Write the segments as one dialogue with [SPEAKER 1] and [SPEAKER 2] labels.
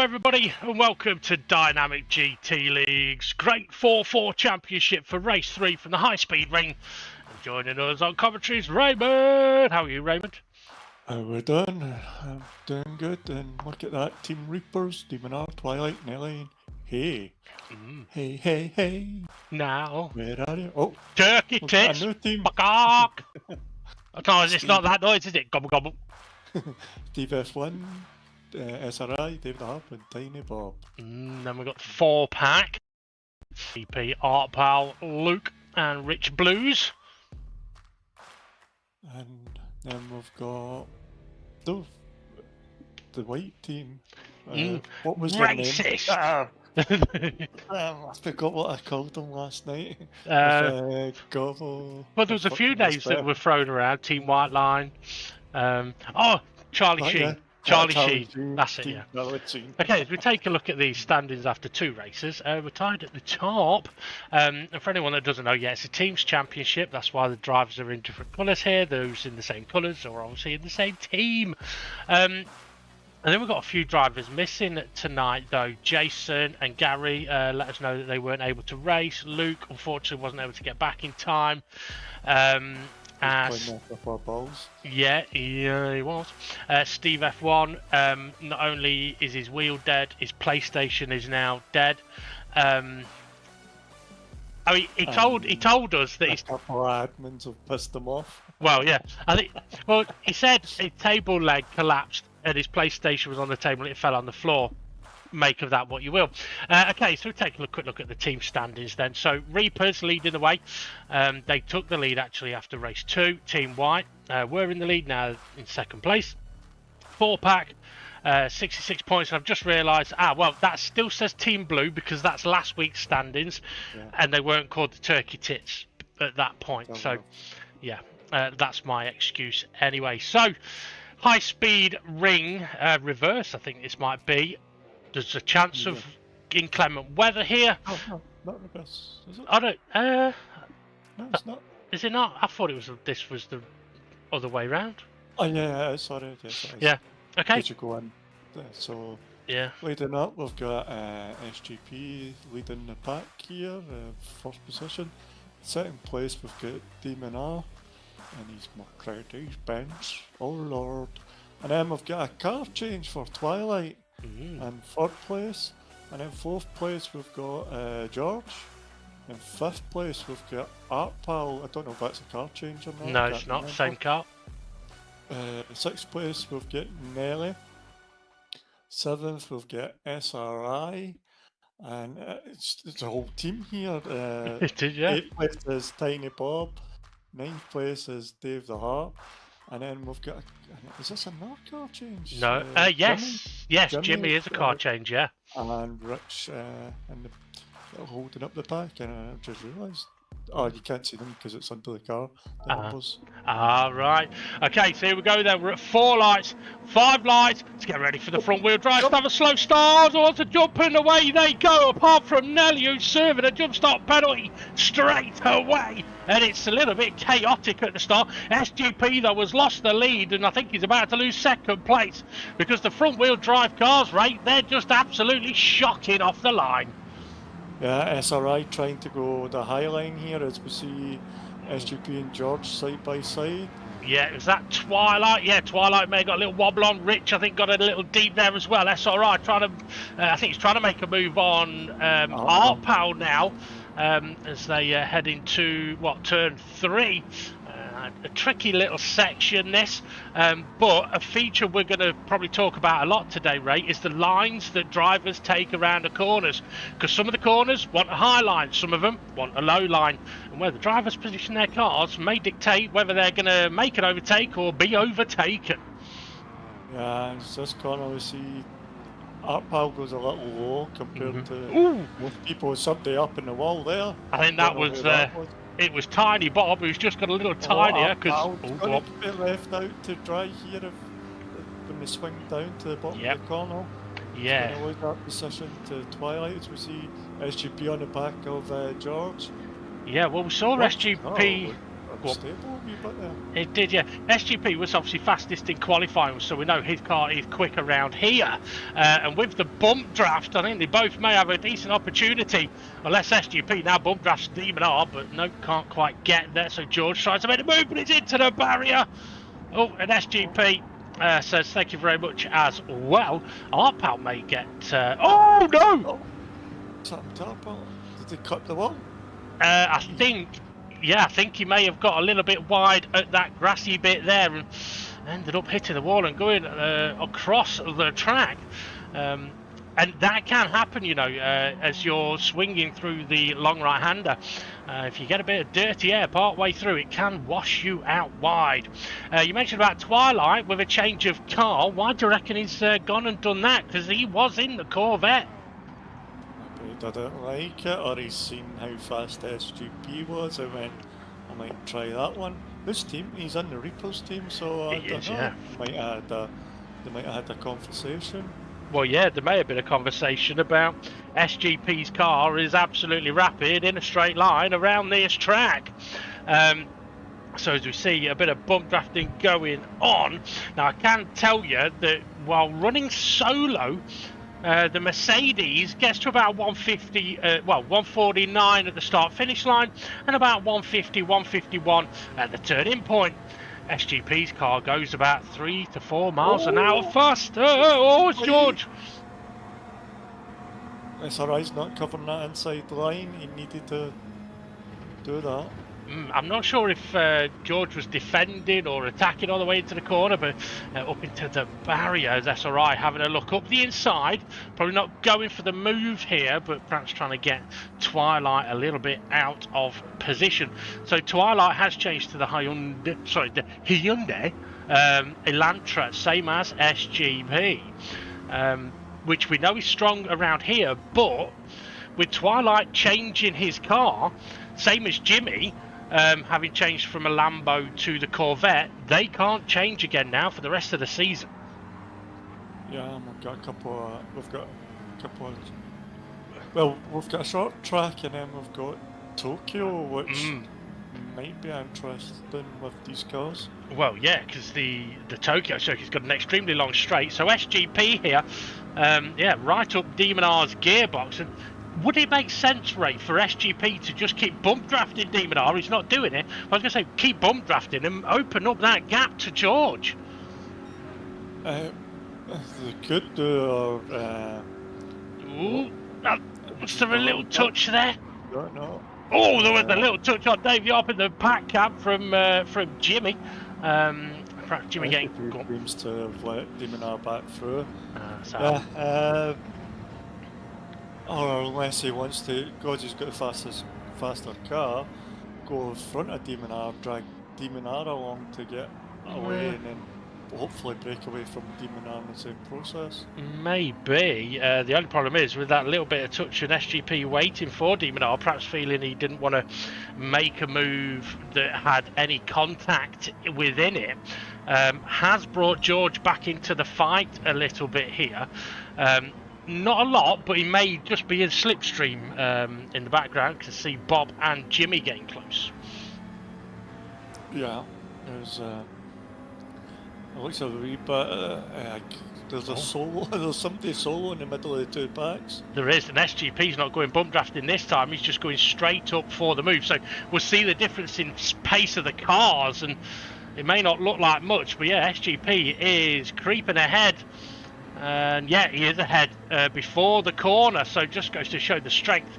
[SPEAKER 1] everybody, and welcome to Dynamic GT League's GRT4-Four Championship for Race 3 from the High Speed Ring. And joining us on commentary is Raymond. How are you, Raymond?
[SPEAKER 2] How we're doing? I'm doing good, and look at that, Team Reapers, Demon R, Twilight, Nelly. Hey. Hey.
[SPEAKER 1] Now.
[SPEAKER 2] Where are you? Oh.
[SPEAKER 1] Turkey tits.
[SPEAKER 2] A new team.
[SPEAKER 1] No, it's not that noise, is it? Gobble gobble.
[SPEAKER 2] Steve F1, SRI, David Harp, and Tiny Bob.
[SPEAKER 1] Then we've got 4-pack. EP, Art Pal, Luke, and Rich Blues.
[SPEAKER 2] And then we've got the white team. What was their name?
[SPEAKER 1] Racist!
[SPEAKER 2] I forgot what I called them last night.
[SPEAKER 1] Gobble. Well, there was a few names that were thrown around. Team White Line. Charlie Sheen.
[SPEAKER 2] Yeah.
[SPEAKER 1] Charlie Sheen. That's it, yeah. Okay, as we take a look at the standings after 2 races, we're tied at the top. And for anyone that doesn't know yet, it's a team's championship. That's why the drivers are in different colours here. Those in the same colours are obviously in the same team. And then we've got a few drivers missing tonight, though. Jason and Gary let us know that they weren't able to race. Luke, unfortunately, wasn't able to get back in time. Yeah, he was. Steve F1, not only is his wheel dead, his PlayStation is now dead. I mean, he told us that
[SPEAKER 2] a couple of admins have pissed him off.
[SPEAKER 1] Well, yeah, I think. Well, he said his table leg collapsed and his PlayStation was on the table and it fell on the floor. Make of that what you will. Okay, so we'll take a quick look at the team standings then. So Reapers leading the way. They took the lead actually after race 2. Team White were in the lead, now in 2nd place. 4-pack, 66 points. I've just realised, well, that still says Team Blue because that's last week's standings, and they weren't called the Turkey Tits at that point. So, yeah, that's my excuse anyway. So, High Speed Ring reverse, I think this might be. There's a chance of inclement weather here.
[SPEAKER 2] Oh, no, not reverse, is it?
[SPEAKER 1] I don't.
[SPEAKER 2] No, it's not.
[SPEAKER 1] Is it not? I thought it was. This was the other way round.
[SPEAKER 2] Oh yeah, sorry. Yes,
[SPEAKER 1] yeah. Okay.
[SPEAKER 2] Did you go in? So
[SPEAKER 1] yeah.
[SPEAKER 2] Leading up, we've got SGP leading the pack here, 1st position. 2nd place, we've got Demon R, and he's McCready's Benz. Oh Lord! And then we've got a car change for Twilight. And 3rd place, and in 4th place we've got George. In 5th place we've got Art Pal. I don't know if that's a car change or not.
[SPEAKER 1] No, it's not. Same car.
[SPEAKER 2] 6th place we've got Nelly. 7th we've got SRI, and it's a whole team here.
[SPEAKER 1] It is, yeah.
[SPEAKER 2] 8th place is Tiny Bob. 9th place is Dave the Heart. And then we've got, is this another car change?
[SPEAKER 1] No, yes, Jimmy is a car change, yeah.
[SPEAKER 2] And Rich, and holding up the pack, and I just realised, you can't see them because it's under the car, the numbers.
[SPEAKER 1] Right. Okay, so here we go then. We're at 4 lights, 5 lights. Let's get ready for the front wheel drive. Have a slow start. Wants to jump and away they go. Apart from Nelly, who's serving a jump start penalty straight away. And it's a little bit chaotic at the start. SGP, though, has lost the lead, and I think he's about to lose 2nd place because the front wheel drive cars, right, they're just absolutely shocking off the line.
[SPEAKER 2] Yeah, SRI trying to go the high line here as we see SGP and George side by side. Yeah,
[SPEAKER 1] it was that Twilight. Yeah, Twilight may have got a little wobble on. Rich, I think, got a little deep there as well. SRI trying to, I think he's trying to make a move on Art Pal now as they head into, turn 3. A tricky little section this, but a feature we're going to probably talk about a lot today, Ray, is the lines that drivers take around the corners, because some of the corners want a high line, some of them want a low line, and where the drivers position their cars may dictate whether they're going to make an overtake or be overtaken.
[SPEAKER 2] Yeah, it's this corner we see Art Pal goes a little low compared to most people. Somebody up in the wall there.
[SPEAKER 1] I think that was it was Tiny Bob, who's just got a little tinier because
[SPEAKER 2] a bit left out to dry here when they swing down to the bottom of the corner.
[SPEAKER 1] Yeah.
[SPEAKER 2] It's going to lose that position to Twilight as we see SGP on the back of George.
[SPEAKER 1] Yeah, well, we saw SGP.
[SPEAKER 2] unstable a wee bit there.
[SPEAKER 1] It did, yeah. SGP was obviously fastest in qualifying, so we know his car is quick around here. And with the bump draft, I think they both may have a decent opportunity. Unless SGP now bump drafts Demon R, but no, can't quite get there. So George tries to make a move, but it's into the barrier. Oh, and SGP says thank you very much as well. Our pal may get... oh, no!
[SPEAKER 2] Oh, something terrible. Did they cut the wall?
[SPEAKER 1] I think... Yeah, I think he may have got a little bit wide at that grassy bit there and ended up hitting the wall and going across the track. And that can happen, you know, as you're swinging through the long right-hander. If you get a bit of dirty air part way through, it can wash you out wide. You mentioned about Twilight with a change of car. Why do you reckon he's gone and done that? Because he was in the Corvette.
[SPEAKER 2] He didn't like it, or he's seen how fast SGP was, and went, I might try that one. This team, he's in the Reapers team, so I don't know.
[SPEAKER 1] Yeah.
[SPEAKER 2] They might have had a conversation.
[SPEAKER 1] Well, yeah, there may have been a conversation about SGP's car is absolutely rapid in a straight line around this track. So as we see a bit of bump drafting going on. Now I can tell you that while running solo, the Mercedes gets to about 150, 149 at the start-finish line and about 150, 151 at the turning point. SGP's car goes about 3 to 4 miles an hour faster. Oh, it's George.
[SPEAKER 2] It's alright, he's not covering that inside line. He needed to do that.
[SPEAKER 1] I'm not sure if George was defending or attacking all the way into the corner, but up into the barrier. That's all right. Having a look up the inside. Probably not going for the move here, but perhaps trying to get Twilight a little bit out of position. So Twilight has changed to the Hyundai Elantra, same as SGP, which we know is strong around here. But with Twilight changing his car, same as Jimmy, having changed from a Lambo to the Corvette, they can't change again now for the rest of the season.
[SPEAKER 2] Yeah, we've got a couple. Well, we've got a short track, and then we've got Tokyo, which might be interesting with these cars. Well,
[SPEAKER 1] yeah, because the Tokyo circuit's got an extremely long straight. So SGP here, right up Demon R's gearbox. And would it make sense, Ray, for SGP to just keep bump drafting Demon R? He's not doing it. I was going to say keep bump drafting and open up that gap to George.
[SPEAKER 2] They could do.
[SPEAKER 1] Was there a little touch there?
[SPEAKER 2] Don't know.
[SPEAKER 1] Oh, there was a little touch on Dave Yarp in the pack cab from Jimmy. Perhaps Jimmy getting
[SPEAKER 2] seems to have let Demon R back through. Or unless he wants to, because he's got the faster car, go in front of Demon R, drag Demon R along to get away, and then hopefully break away from Demon R in the same process.
[SPEAKER 1] Maybe. The only problem is with that little bit of touch and SGP waiting for Demon R, perhaps feeling he didn't want to make a move that had any contact within it, has brought George back into the fight a little bit here. Not a lot, but he may just be in slipstream in the background to see Bob and Jimmy getting close.
[SPEAKER 2] Yeah, there's it looks a wee bit. There's a solo. There's somebody solo in the middle of the two packs.
[SPEAKER 1] There is, and SGP's not going bump drafting this time. He's just going straight up for the move. So we'll see the difference in pace of the cars, and it may not look like much, but yeah, SGP is creeping ahead. And yeah, he is ahead before the corner, so just goes to show the strength.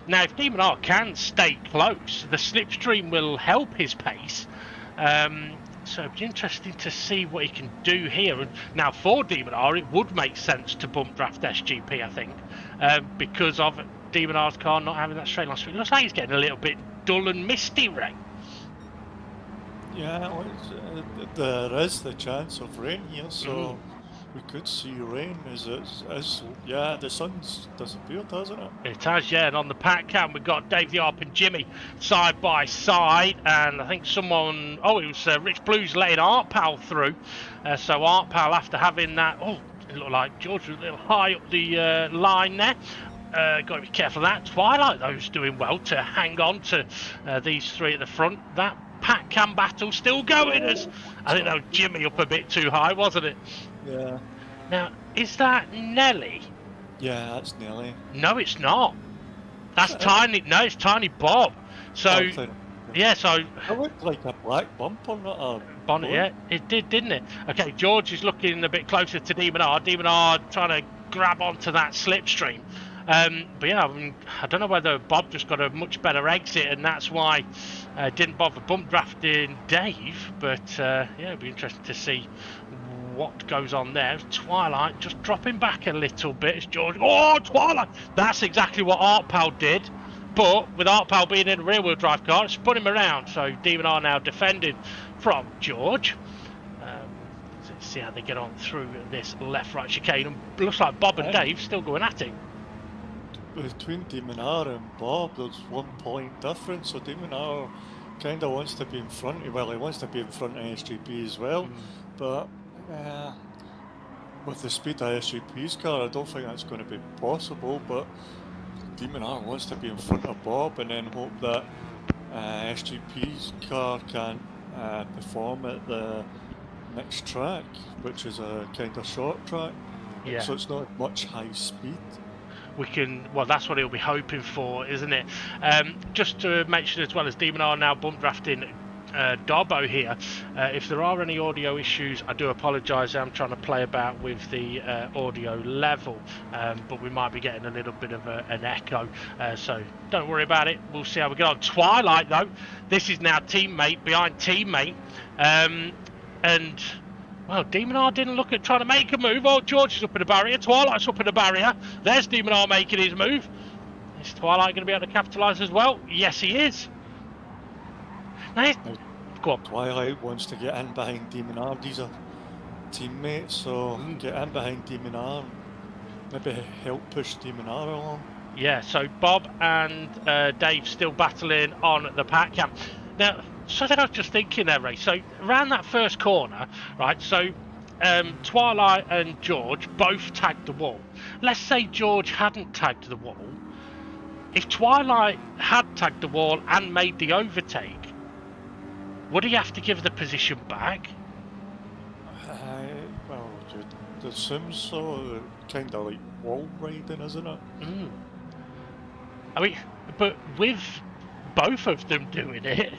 [SPEAKER 1] Now, if Demon R can stay close, the slipstream will help his pace. So it'd be interesting to see what he can do here. And now, for Demon R, it would make sense to bump draft SGP, I think, because of Demon R's car not having that straight line speed. It looks like he's getting a little bit dull and misty, Ray.
[SPEAKER 2] Yeah, well, there is the chance of rain here, so we could see rain yeah, the sun's disappeared, hasn't it?
[SPEAKER 1] It has, yeah, and on the pack cam we've got Dave Yarp and Jimmy side by side, and I think someone, it was Rich Blues letting Art Pal through, so Art Pal, after having that, it looked like George was a little high up the line there. Got to be careful of that. Twilight, though, is doing well to hang on to these three at the front. That pack cam battle still going. As I think that was Jimmy up a bit too high, wasn't it?
[SPEAKER 2] Yeah.
[SPEAKER 1] Now, is that Nelly?
[SPEAKER 2] Yeah, that's Nelly.
[SPEAKER 1] No, it's not. That's Tiny. No, it's Tiny Bob. So, yeah, so...
[SPEAKER 2] It looked like a black bumper, not a
[SPEAKER 1] bonnet, yeah, it did, didn't it? Okay, George is looking a bit closer to Demon R. Demon R trying to grab onto that slipstream. But yeah, I don't know whether Bob just got a much better exit and that's why didn't bother bump drafting Dave. But yeah, it'd be interesting to see what goes on there. Twilight just dropping back a little bit as George. Oh, Twilight! That's exactly what Art Pal did. But with Art Pal being in a rear-wheel drive car, it spun him around. So Demon R now defending from George. Let's see how they get on through this left-right chicane. And looks like Bob and Dave still going at it.
[SPEAKER 2] Between Demon R and Bob, there's 1 point difference. So Demon R kind of wants to be in front. Well, he wants to be in front of SGP as well. But with the speed of SGP's car, I don't think that's going to be possible. But Demon R wants to be in front of Bob and then hope that SGP's car can perform at the next track, which is a kind of short track.
[SPEAKER 1] Yeah.
[SPEAKER 2] So it's not much high speed.
[SPEAKER 1] Well, that's what he'll be hoping for, isn't it? Just to mention as well as Demon R now bump drafting Dobbo here. If there are any audio issues, I do apologise. I'm trying to play about with the audio level, but we might be getting a little bit of an echo, so don't worry about it. We'll see how we get on. Twilight, though, this is now teammate behind teammate, and well, Demon R didn't look at trying to make a move. Oh, George is up in the barrier. Twilight's up in the barrier. There's Demon R making his move. Is Twilight going to be able to capitalise as well? Yes, he is. Now, go on.
[SPEAKER 2] Twilight wants to get in behind Demon R. These are teammates, so get in behind Demon R. Maybe help push Demon R along.
[SPEAKER 1] Yeah, so Bob and Dave still battling on the pack cam. Now, something I was just thinking there, Ray. So around that first corner, right? So Twilight and George both tagged the wall. Let's say George hadn't tagged the wall. If Twilight had tagged the wall and made the overtake, would he have to give the position back?
[SPEAKER 2] Well, it seems so. Kind of like wall riding, isn't it?
[SPEAKER 1] I mean, but with both of them doing it,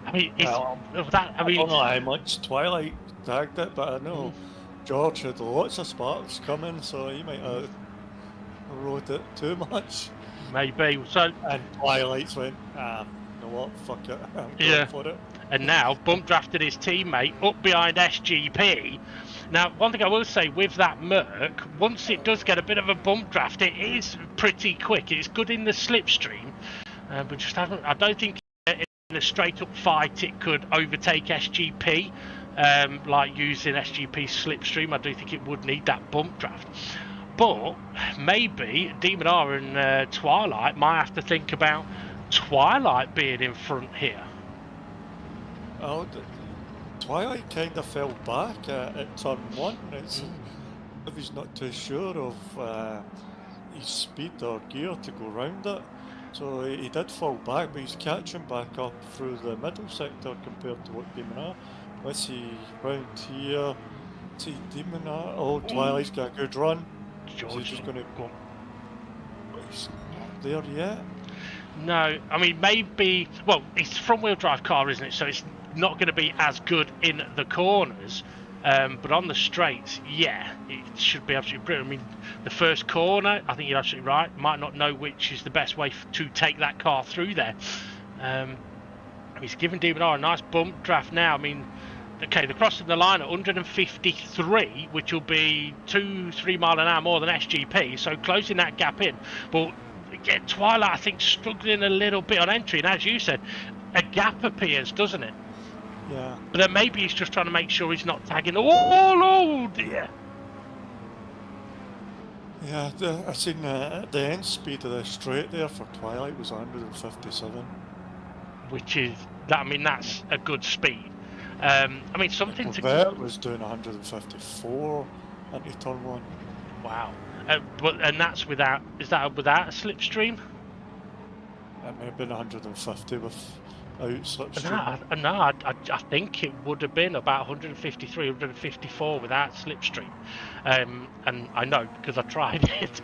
[SPEAKER 1] I mean, I don't
[SPEAKER 2] know how much Twilight tagged it, but I know George had lots of sparks coming, so he might have rode it too much.
[SPEAKER 1] Maybe. So
[SPEAKER 2] and Twilight's went, you know what, fuck it, I'm going for it.
[SPEAKER 1] And now bump drafted his teammate up behind SGP. Now, one thing I will say with that Merc, once it does get a bit of a bump draft, it is pretty quick. It's good in the slipstream, but just haven't. I don't think in a straight-up fight it could overtake SGP, like using SGP's slipstream. I do think it would need that bump draft. But maybe Demon R and Twilight might have to think about Twilight being in front here.
[SPEAKER 2] Oh, Twilight kind of fell back at turn 1. It's if he's not too sure of his speed or gear to go round it. So he did fall back, but he's catching back up through the middle sector compared to what Demon R. Let's see, round here. See Demon R. Oh, Twilight's got a good run. George is just going to go. He's not there yet.
[SPEAKER 1] No, I mean maybe. Well, it's front-wheel drive car, isn't it? So it's not going to be as good in the corners, but on the straights, yeah, it should be absolutely brilliant. I mean, the first corner, I think you're absolutely right. Might not know which is the best way to take that car through there. He's giving Demon R a nice bump draft now. I mean, okay, they're crossing the line at 153, which will be 2-3 mile an hour more than SGP, so closing that gap in. But again, Twilight, I think, struggling a little bit on entry, and as you said, a gap appears, doesn't it?
[SPEAKER 2] Yeah.
[SPEAKER 1] But then maybe he's just trying to make sure he's not tagging the wall. Oh dear.
[SPEAKER 2] Yeah, I seen the end speed of the straight there for Twilight was 157.
[SPEAKER 1] Which is, I mean, that's a good speed. I mean, something to...
[SPEAKER 2] That was doing 154 into turn 1.
[SPEAKER 1] Wow. And that's without, is that without a slipstream?
[SPEAKER 2] It may have been 150 with out slipstream?
[SPEAKER 1] No, I think it would have been about 153, 154 without slipstream. And I know because I tried it.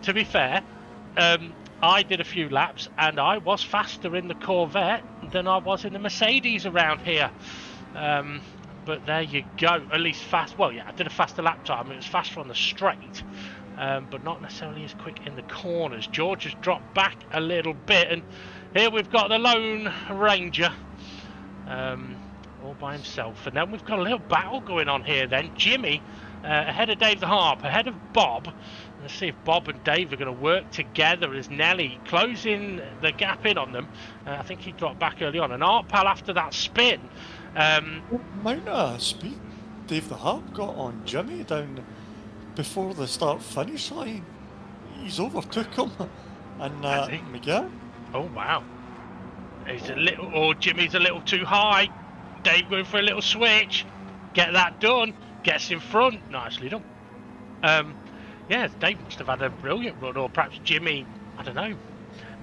[SPEAKER 1] To be fair, I did a few laps and I was faster in the Corvette than I was in the Mercedes around here. But there you go. At least fast. Well, yeah, I did a faster lap time. It was faster on the straight, but not necessarily as quick in the corners. George has dropped back a little bit, and here we've got the Lone Ranger all by himself. And then we've got a little battle going on here then. Jimmy ahead of Dave the Harp, ahead of Bob. Let's see if Bob and Dave are going to work together as Nelly closing the gap in on them. I think he dropped back early on. And Art Pal after that spin.
[SPEAKER 2] Amount of speed Dave the Harp got on Jimmy down before the start-finish line. He's overtook him. And Miguel.
[SPEAKER 1] Oh, wow. He's a little... Oh, Jimmy's a little too high. Dave going for a little switch. Get that done. Gets in front. Nicely done. Yeah, Dave must have had a brilliant run. Or perhaps Jimmy... I don't know.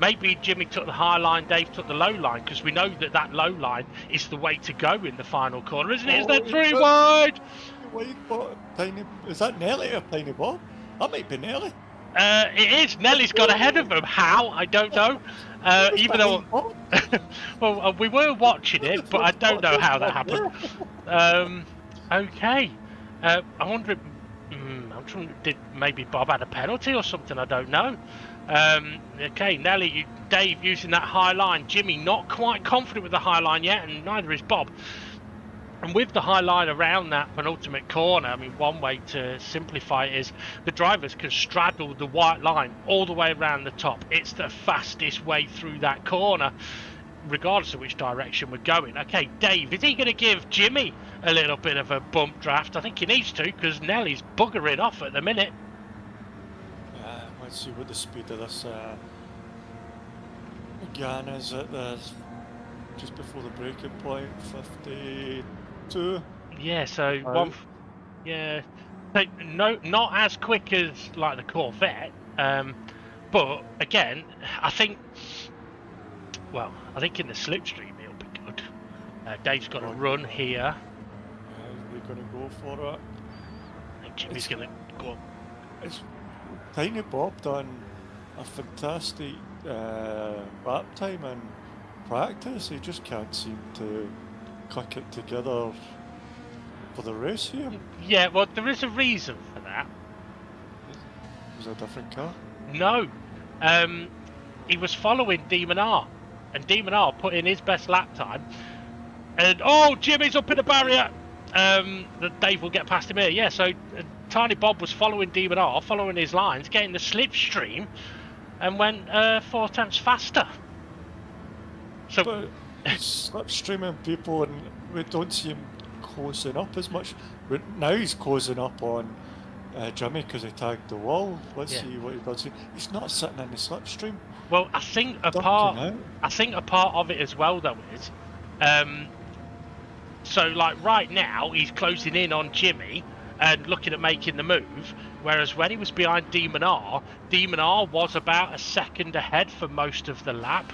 [SPEAKER 1] Maybe Jimmy took the high line, Dave took the low line, because we know that that low line is the way to go in the final corner, isn't it? Is that 3 wide?
[SPEAKER 2] Is that Nelly or Tiny Bob? That might be Nelly.
[SPEAKER 1] It is. Nelly's got ahead of him. How? I don't know. Even though... well, we were watching it, but I don't know how that happened. Okay. I wonder... I'm trying, did maybe Bob had a penalty or something? I don't know. Okay, Nelly, Dave using that high line. Jimmy not quite confident with the high line yet, and neither is Bob. And with the high line around that penultimate corner, I mean, one way to simplify it is the drivers can straddle the white line all the way around the top. It's the fastest way through that corner, regardless of which direction we're going. Okay, Dave, is he going to give Jimmy a little bit of a bump draft? I think he needs to, because Nelly's buggering off at the minute.
[SPEAKER 2] Let's see what the speed of this again is at the just before the breaking point, 52.
[SPEAKER 1] Yeah, so yeah, no, not as quick as like the Corvette, but again, I think in the slipstream it'll be good. Dave's got to run here.
[SPEAKER 2] We're going to go for it.
[SPEAKER 1] I think Jimmy's going to go.
[SPEAKER 2] Tiny Bob done a fantastic lap time in practice. He just can't seem to click it together for the race here.
[SPEAKER 1] Yeah, well, there is a reason for that.
[SPEAKER 2] Was it a different car?
[SPEAKER 1] No. He was following Demon R, and Demon R put in his best lap time. And, oh, Jimmy's up in the barrier. Dave will get past him here. Yeah, so Tiny Bob was following Demon R, following his lines, getting the slipstream, and went 4 tenths faster. So
[SPEAKER 2] but slipstreaming people, and we don't see him closing up as much. But now he's closing up on Jimmy because he tagged the wall. Let's see what he does. He's not sitting in the slipstream.
[SPEAKER 1] Well, I think a part of it as well, though, is so like right now he's closing in on Jimmy and looking at making the move, whereas when he was behind Demon R was about a second ahead for most of the lap.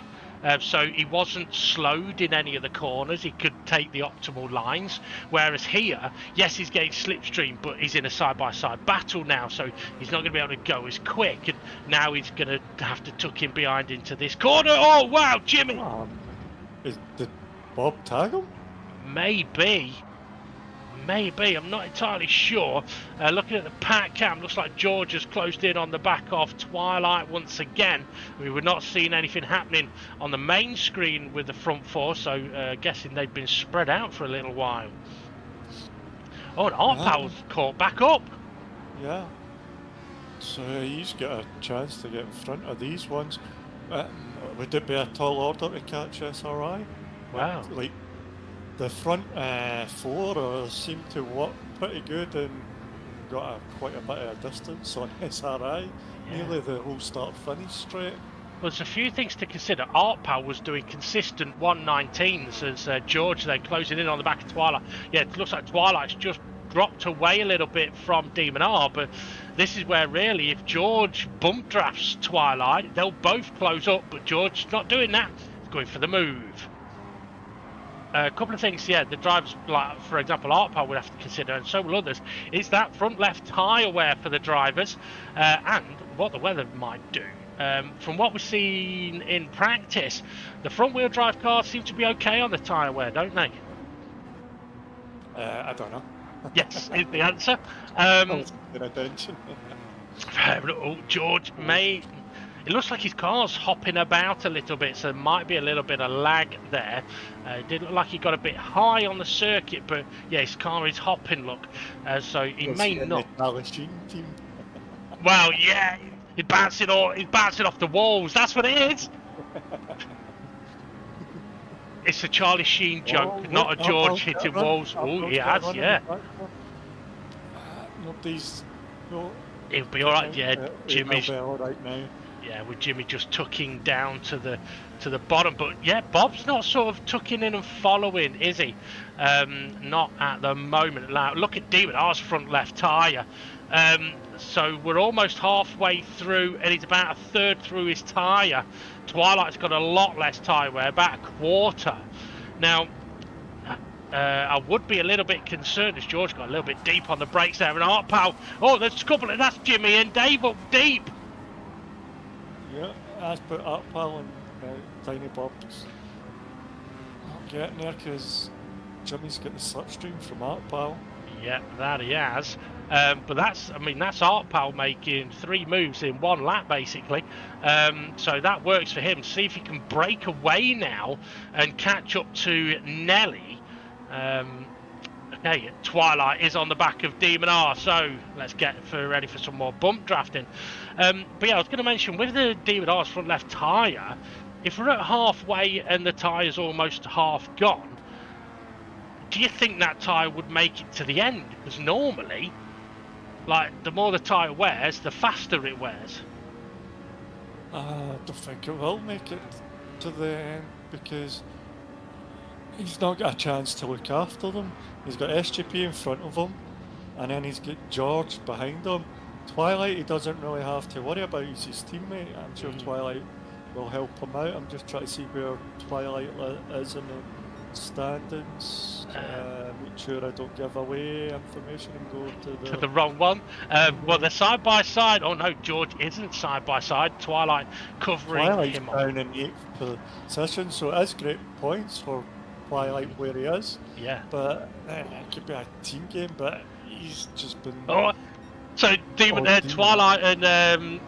[SPEAKER 1] So he wasn't slowed in any of the corners. He could take the optimal lines. Whereas here, yes, he's getting slipstream, but he's in a side-by-side battle now, so he's not going to be able to go as quick. And now he's going to have to tuck in behind into this corner. Oh, wow, Jimmy!
[SPEAKER 2] Did Bob tag him?
[SPEAKER 1] Maybe. I'm not entirely sure. Looking at the pack cam, looks like George has closed in on the back of Twilight once again. We were not seeing anything happening on the main screen with the front four, so guessing they've been spread out for a little while. Oh, and Arpal's caught back up.
[SPEAKER 2] Yeah. So he's got a chance to get in front of these ones. Would it be a tall order to catch SRI?
[SPEAKER 1] Wow.
[SPEAKER 2] Like, the front four seem to work pretty good and got quite a bit of distance on SRI. Yeah. Nearly the whole start-finish straight.
[SPEAKER 1] Well, there's a few things to consider. Artpal was doing consistent 119s as George then closing in on the back of Twilight. Yeah, it looks like Twilight's just dropped away a little bit from Demon R, but this is where really if George bump drafts Twilight, they'll both close up, but George's not doing that. going for the move. A couple of things, yeah, the drivers, like for example, Artpal would have to consider, and so will others, is that front left tyre wear for the drivers, and what the weather might do. From what we've seen in practice, the front wheel drive cars seem to be okay on the tyre wear, don't they?
[SPEAKER 2] I don't know.
[SPEAKER 1] Yes, is the answer.
[SPEAKER 2] I wasn't paying attention.
[SPEAKER 1] Oh, George may. It looks like his car's hopping about a little bit, so there might be a little bit of lag there. It did look like he got a bit high on the circuit, but yeah, his car is hopping, look. So he may not.
[SPEAKER 2] Team.
[SPEAKER 1] Well, yeah, he's bouncing off the walls. That's what it is. It's a Charlie Sheen joke, not a George hitting walls. Oh, he has, yeah.
[SPEAKER 2] Nobody's. No.
[SPEAKER 1] He'll be all right. Yeah, Jimmy's.
[SPEAKER 2] All right now.
[SPEAKER 1] Yeah, with Jimmy just tucking down to the bottom, but yeah, Bob's not sort of tucking in and following, is he? Not at the moment. Now look at Demon R's front left tyre. So we're almost halfway through, and he's about a third through his tyre. Twilight's got a lot less tyre wear, about a quarter. Now, I would be a little bit concerned as George got a little bit deep on the brakes there, and Artpal. Oh, there's a couple of that's Jimmy and Dave up deep.
[SPEAKER 2] Yeah, that's put Artpal and Tiny Bob's not getting there because Jimmy's got the slipstream from Artpal.
[SPEAKER 1] Yeah, that he has. But that's Artpal making 3 moves in 1 lap basically. So that works for him. See if he can break away now and catch up to Nelly. Okay, Twilight is on the back of Demon R, so let's get ready for some more bump drafting. But yeah, I was going to mention with the Demon R's front left tyre, if we're at halfway and the tyre's almost half gone, do you think that tyre would make it to the end? Because normally, like, the more the tyre wears, the faster it wears.
[SPEAKER 2] I don't think it will make it to the end because he's not got a chance to look after them. He's got SGP in front of him, and then he's got George behind him. Twilight, he doesn't really have to worry about. He's his teammate. I'm sure Twilight will help him out. I'm just trying to see where Twilight is in the standings. Make sure I don't give away information and go to the
[SPEAKER 1] wrong one. Well, they're side by side. Oh no, George isn't side by side. Twilight covering him
[SPEAKER 2] down in 8th position, so it is great points for Twilight where he is.
[SPEAKER 1] Yeah.
[SPEAKER 2] But it could be a team game, but he's just been.
[SPEAKER 1] Oh, so Twilight and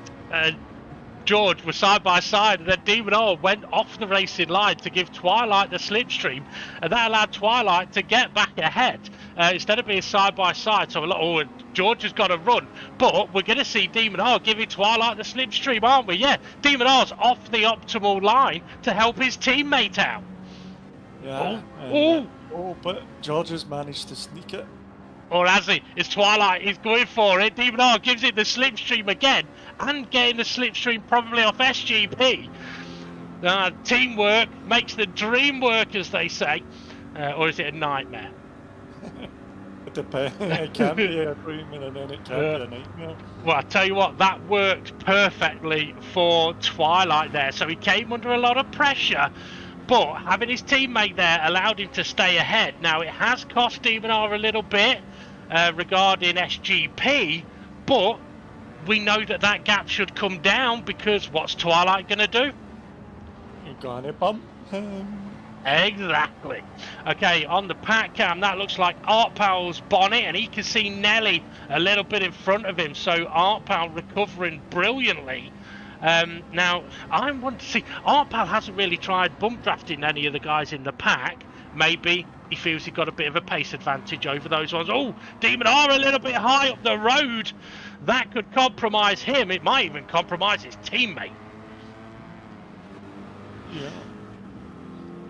[SPEAKER 1] George were side by side, and then Demon R went off the racing line to give Twilight the slipstream, and that allowed Twilight to get back ahead instead of being side by side. So, George has got to run, but we're going to see Demon R giving Twilight the slipstream, aren't we? Yeah, Demon R's off the optimal line to help his teammate out.
[SPEAKER 2] Yeah. But George has managed to sneak it.
[SPEAKER 1] Or has he? It's Twilight. He's going for it. Demon R gives it the slipstream again, and getting the slipstream probably off SGP. Teamwork makes the dream work, as they say. Or is it a nightmare?
[SPEAKER 2] It depends. It can be a dream, and then it can be a nightmare.
[SPEAKER 1] Well, I tell you what, that worked perfectly for Twilight there. So he came under a lot of pressure, but having his teammate there allowed him to stay ahead. Now, it has cost Demon R a little bit regarding SGP, but we know that gap should come down because what's Twilight going to do?
[SPEAKER 2] You're going to bump him.
[SPEAKER 1] Exactly. Okay, on the pack cam, that looks like Artpal's bonnet, and he can see Nelly a little bit in front of him, so Artpal recovering brilliantly. Now, I want to see, Artpal hasn't really tried bump drafting any of the guys in the pack. Maybe he feels he got a bit of a pace advantage over those ones. Oh, Demon R a little bit high up the road. That could compromise him. It might even compromise his teammate.
[SPEAKER 2] Yeah.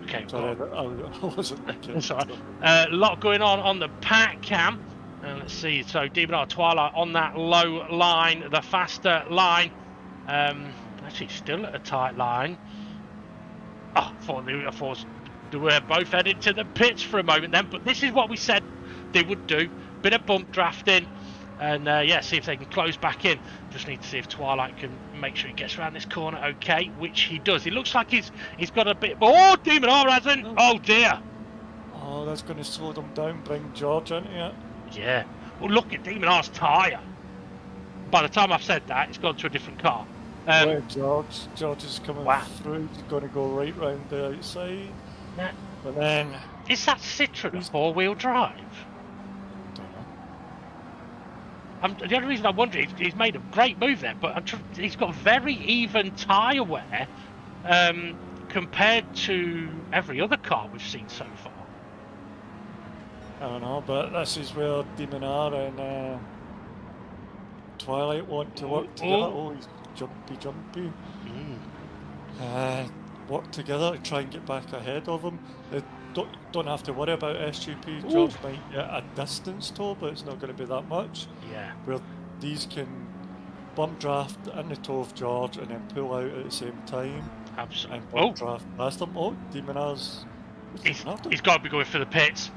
[SPEAKER 1] Okay.
[SPEAKER 2] Sorry, I wasn't looking.
[SPEAKER 1] Sorry. A lot going on the pack cam. Let's see. So Demon R, Twilight on that low line, the faster line. Actually, still at a tight line. Oh, I thought they were both headed to the pits for a moment then, but this is what we said they would do. Bit of bump drafting. and yeah, see if they can close back in. Just need to see if Twilight can make sure he gets around this corner okay, which he does. It looks like he's got a bit. Oh, Demon R hasn't. Oh dear.
[SPEAKER 2] Oh, that's going to slow them down, bring George into it.
[SPEAKER 1] Yeah. Well, look at Demon R's tyre. By the time I've said that, it's gone to a different car.
[SPEAKER 2] George is coming through. He's going to go right round the outside.
[SPEAKER 1] Now,
[SPEAKER 2] but then...
[SPEAKER 1] Is that Citroen a four-wheel drive?
[SPEAKER 2] Don't know.
[SPEAKER 1] The only reason I'm wondering is he's made a great move there, but he's got very even tyre wear compared to every other car we've seen so far.
[SPEAKER 2] I don't know, but this is where Demon R and Twilight want to work together. Oh, he's jumpy. Work together to try and get back ahead of him. They don't have to worry about SGP. George might get a distance toe, but it's not going to be that much.
[SPEAKER 1] Yeah.
[SPEAKER 2] Where these can bump draft in the toe of George and then pull out at the same time.
[SPEAKER 1] Absolutely.
[SPEAKER 2] And bump draft past them. Oh, Demon R's...
[SPEAKER 1] He's got to be going for the pits.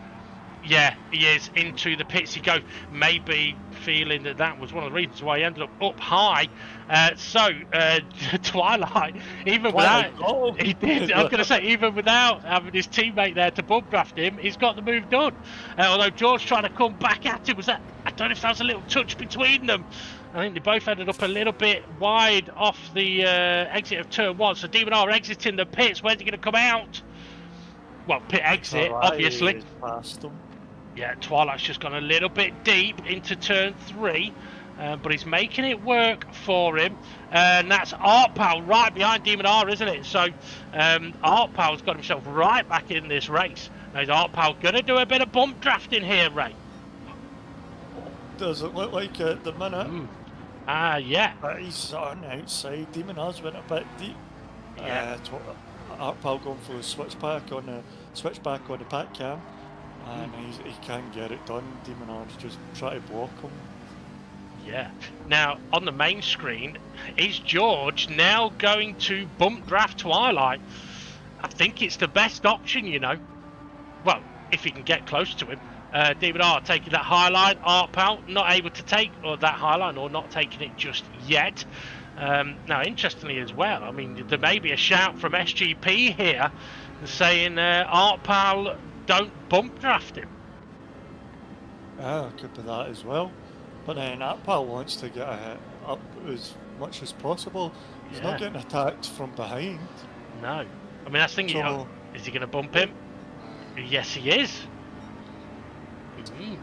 [SPEAKER 1] Yeah, he is into the pits. He goes, maybe feeling that was one of the reasons why he ended up high. Twilight, he did. I was going to say, even without having his teammate there to bump draft him, he's got the move done. Although George trying to come back at him, I don't know if that was a little touch between them. I think they both ended up a little bit wide off the exit of turn 1. So Demon R exiting the pits. Where's he going to come out? Well, pit exit, obviously.
[SPEAKER 2] Past them.
[SPEAKER 1] Yeah, Twilight's just gone a little bit deep into turn 3, but he's making it work for him. And that's Artpal right behind Demon R, isn't it? So Artpal's got himself right back in this race. Now is Artpal going to do a bit of bump drafting here, Ray?
[SPEAKER 2] Does it look like it at the minute?
[SPEAKER 1] Yeah.
[SPEAKER 2] But he's on the outside. Demon R's went a bit deep.
[SPEAKER 1] Yeah.
[SPEAKER 2] Artpal going for the switchback on the pack cam. And he can't get it done. Demon R's just try to block him.
[SPEAKER 1] Yeah. Now, on the main screen, is George now going to bump draft Twilight? I think it's the best option, you know. Well, if he can get close to him. Demon R taking that high line. Artpal not able to take that high line, or not taking it just yet. Now, interestingly as well, I mean, there may be a shout from SGP here saying Artpal don't bump draft him.
[SPEAKER 2] Yeah, could be that as well. But then Artpal wants to get up as much as possible. He's not getting attacked from behind.
[SPEAKER 1] No. I mean, that's thinking, is he going to bump him? Yes, he is.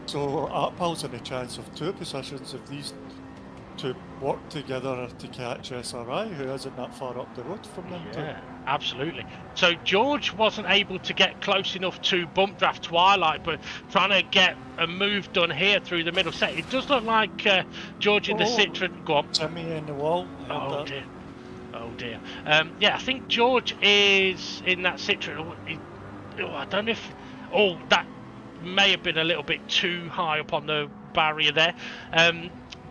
[SPEAKER 2] So Artpal's in a chance of 2 positions if these two work together to catch SRI, who isn't that far up the road from them.
[SPEAKER 1] Yeah, absolutely. So George wasn't able to get close enough to bump draft Twilight, but trying to get a move done here through the middle set. It does look like George in the Citroen. Go on.
[SPEAKER 2] Timmy in the wall.
[SPEAKER 1] Oh dear. Oh dear. Yeah, I think George is in that Citroen. I don't know if... Oh, that may have been a little bit too high up on the barrier there.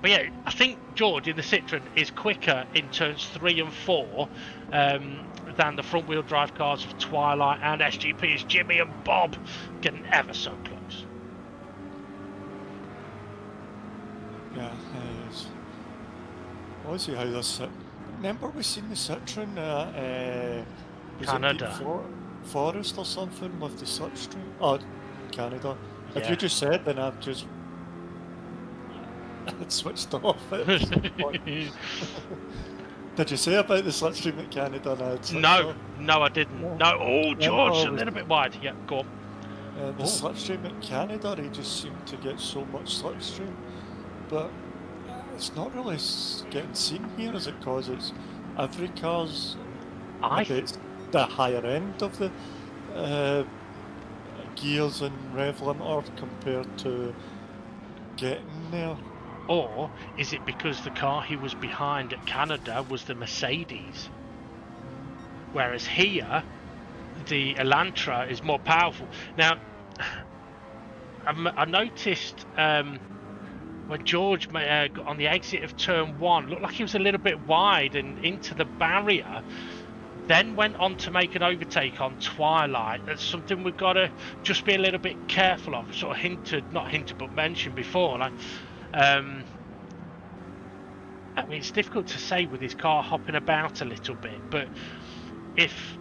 [SPEAKER 1] But yeah, I think George in the Citroen is quicker in turns 3 and 4 than the front wheel drive cars of Twilight and SGP. Is Jimmy and Bob getting ever so close.
[SPEAKER 2] Yeah, I see how this... Remember we seen the Citroen
[SPEAKER 1] Canada.
[SPEAKER 2] Forest or something with the slipstream? Oh, Canada.
[SPEAKER 1] Yeah.
[SPEAKER 2] If you just said, then I've just... It switched off at some point. Did you say about the slipstream at Canada?
[SPEAKER 1] No, I didn't. No. Oh, George, a little bit wide. Yeah, go on.
[SPEAKER 2] The slipstream at Canada, they just seem to get so much slipstream, but it's not really getting seen here, is it? Because it's every car's it's the higher end of the gears and rev limiter compared to getting there.
[SPEAKER 1] Or is it because the car he was behind at Canada was the Mercedes? Whereas here, the Elantra is more powerful. Now, I noticed when George got on the exit of turn 1, looked like he was a little bit wide and into the barrier, then went on to make an overtake on Twilight. That's something we've got to just be a little bit careful of. Sort of not hinted, but mentioned before. Like, I mean, it's difficult to say with his car hopping about a little bit, but if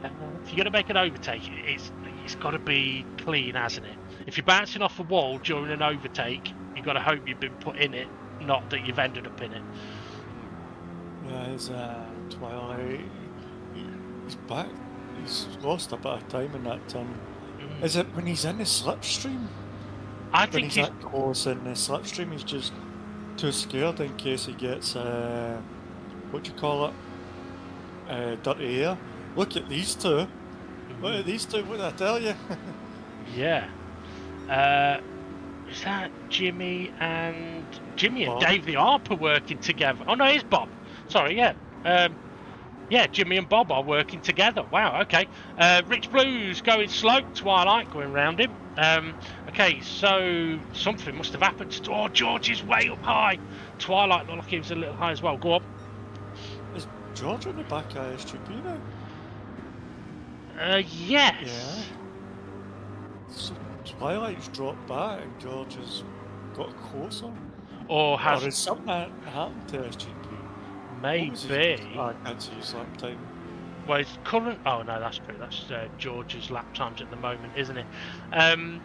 [SPEAKER 1] you're going to make an overtake, it's got to be clean, hasn't it? If you're bouncing off a wall during an overtake, you've got to hope you've been put in it, not that you've ended up in it.
[SPEAKER 2] Yeah, his Twilight, he's back. He's lost a bit of time in that turn. Is it when he's in the slipstream?
[SPEAKER 1] I think
[SPEAKER 2] he's that close in the slipstream, he's just too scared in case he gets what do you call it? Dirty air. Look at these two. Look at these two. What did I tell you?
[SPEAKER 1] Yeah. Is that Jimmy and
[SPEAKER 2] Bob.
[SPEAKER 1] Dave the Arp are working together? Oh no, it's Bob. Sorry, yeah. Yeah, Jimmy and Bob are working together. Wow, okay. Rich Blues going slow. Twilight going round him. Okay, so something must have happened. Oh, George is way up high. Twilight looked like he was a little high as well. Go on.
[SPEAKER 2] Is George on the back of SGP now?
[SPEAKER 1] Yes.
[SPEAKER 2] Yeah. So Twilight's dropped back and George has got closer.
[SPEAKER 1] Or has
[SPEAKER 2] something happened to SGP?
[SPEAKER 1] Maybe.
[SPEAKER 2] I can't see his lap time.
[SPEAKER 1] Well, his current. Oh no, that's George's lap times at the moment, isn't it? I mean,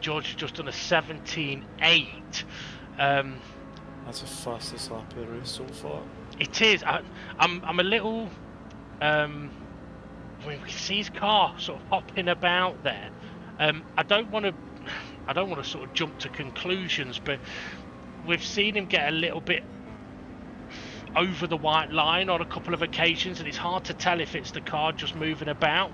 [SPEAKER 1] George has just done a 17.8.
[SPEAKER 2] That's the fastest lap of the race so far.
[SPEAKER 1] It is. I'm a little. I mean, we can see his car sort of hopping about there. I don't want to sort of jump to conclusions, but we've seen him get a little bit over the white line on a couple of occasions, and it's hard to tell if it's the car just moving about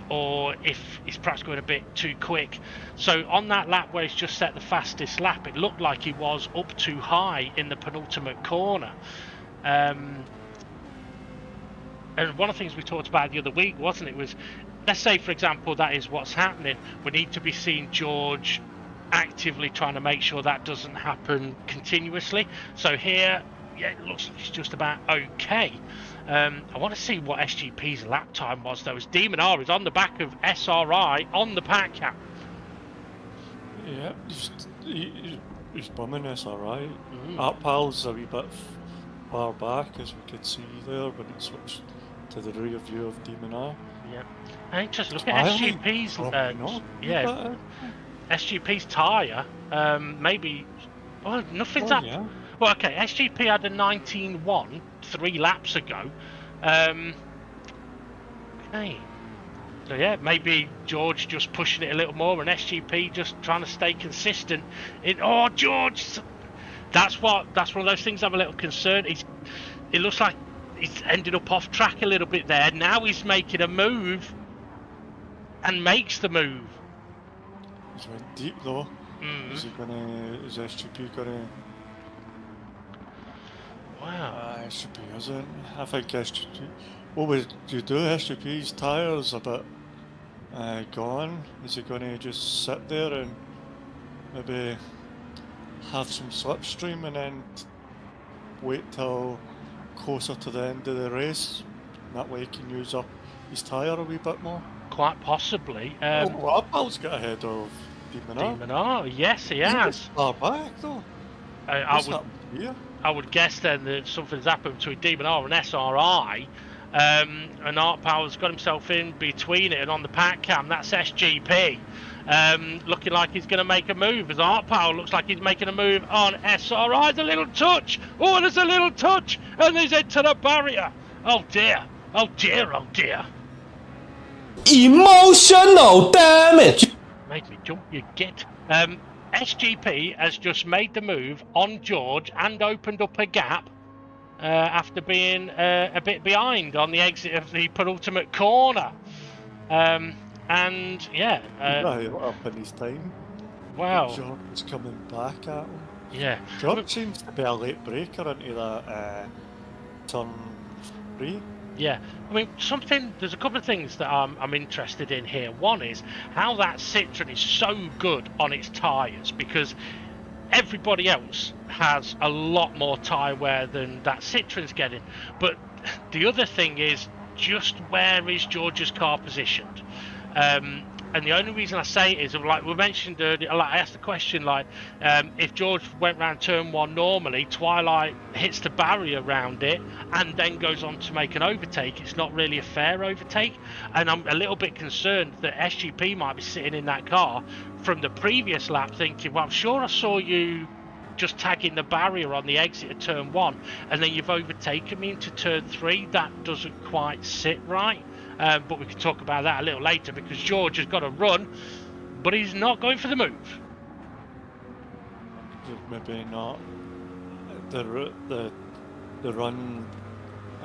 [SPEAKER 1] or if it's perhaps going a bit too quick. So on that lap where he's just set the fastest lap, it looked like he was up too high in the penultimate corner. And one of the things we talked about the other week, wasn't it, was, let's say for example that is what's happening, we need to be seeing George actively trying to make sure that doesn't happen continuously. So here, yeah, it looks like it's just about okay. I want to see what SGP's lap time was though, as Demon R is on the back of SRI on the pack cap.
[SPEAKER 2] Yeah, he's bumming SRI. Artpal's a wee bit far back, as we could see there when it switched to the rear view of Demon R.
[SPEAKER 1] Yeah, and just look at SGP's SGP's tyre. Maybe, well, nothing's up. Yeah. Well, okay, SGP had a 19.1 3 laps ago. Okay. So yeah, maybe George just pushing it a little more, and SGP just trying to stay consistent. Oh, George, that's one of those things I'm a little concerned. It looks like he's ended up off track a little bit there. Now he's making a move, and makes the move.
[SPEAKER 2] He's went deep though. Is SGP gonna?
[SPEAKER 1] Wow.
[SPEAKER 2] SGP isn't. I think SGP. What would you do? SGP's tyres a bit gone. Is he going to just sit there and maybe have some slipstream and then wait till closer to the end of the race? That way he can use up his tyre a wee bit more.
[SPEAKER 1] Quite possibly.
[SPEAKER 2] Arpal's got ahead of
[SPEAKER 1] Demon R. Yes, he has.
[SPEAKER 2] He's far back though.
[SPEAKER 1] I would guess then that something's happened between Demon R and SRI, and Art Power's got himself in between it and on the pack cam. That's SGP, looking like he's going to make a move, as Art Power looks like he's making a move on SRI. There's a little touch. Oh, there's a little touch, and he's into the barrier. Oh dear. Oh dear. Oh dear.
[SPEAKER 3] Emotional damage.
[SPEAKER 1] Made me jump, you git. SGP has just made the move on George and opened up a gap after being a bit behind on the exit of the penultimate corner. And yeah.
[SPEAKER 2] Up in his time.
[SPEAKER 1] Wow.
[SPEAKER 2] George is coming back at him.
[SPEAKER 1] Yeah.
[SPEAKER 2] George seems to be a late breaker into that turn 3.
[SPEAKER 1] Yeah, I mean, there's a couple of things that I'm interested in here. One is how that Citroen is so good on its tyres, because everybody else has a lot more tyre wear than that Citroen's getting. But the other thing is just where is George's car positioned? And the only reason I say it is, like we mentioned earlier, like I asked the question, like if George went round turn 1 normally, Twilight hits the barrier around it and then goes on to make an overtake. It's not really a fair overtake, and I'm a little bit concerned that SGP might be sitting in that car from the previous lap thinking, well, I'm sure I saw you just tagging the barrier on the exit of turn 1, and then you've overtaken me into turn 3. That doesn't quite sit right. But we can talk about that a little later, because George has got to run, but he's not going for the move.
[SPEAKER 2] Maybe not. The run,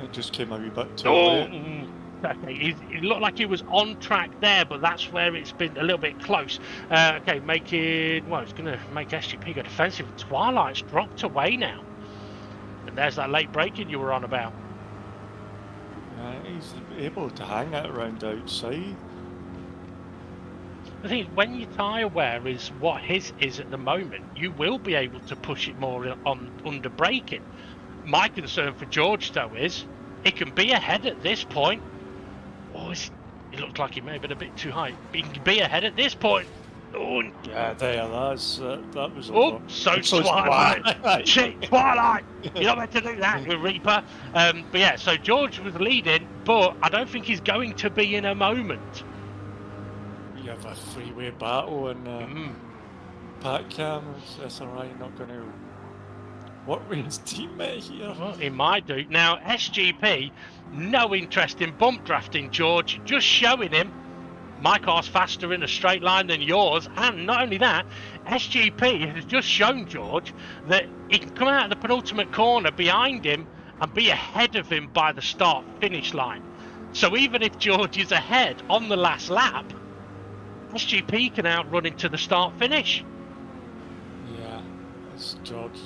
[SPEAKER 2] it just came a wee bit too late.
[SPEAKER 1] Okay, it looked like he was on track there, but that's where it's been a little bit close. Okay, it's going to make SGP go defensive. Twilight's dropped away now. And there's that late braking you were on about.
[SPEAKER 2] He's able to hang it around outside.
[SPEAKER 1] The thing is, when your tyre wear is what his is at the moment, you will be able to push it more on under braking. My concern for George, though, is it can be ahead at this point. Oh, it looks like he may have been a bit too high. But he can be ahead at this point. Oh,
[SPEAKER 2] yeah, that was.
[SPEAKER 1] Oh, so Twilight. Shit, Twilight. You're not meant to do that, you Reaper. But yeah, so George was leading, but I don't think he's going to be in a moment.
[SPEAKER 2] You have a three-way battle, and Pat Cam, SRI not going to work with his teammate here.
[SPEAKER 1] Well, he might do. Now, SGP, no interest in bump drafting George, just showing him my car's faster in a straight line than yours, and not only that, SGP has just shown George that he can come out of the penultimate corner behind him and be ahead of him by the start-finish line. So even if George is ahead on the last lap, SGP can outrun into the start-finish.
[SPEAKER 2] Yeah, it's George.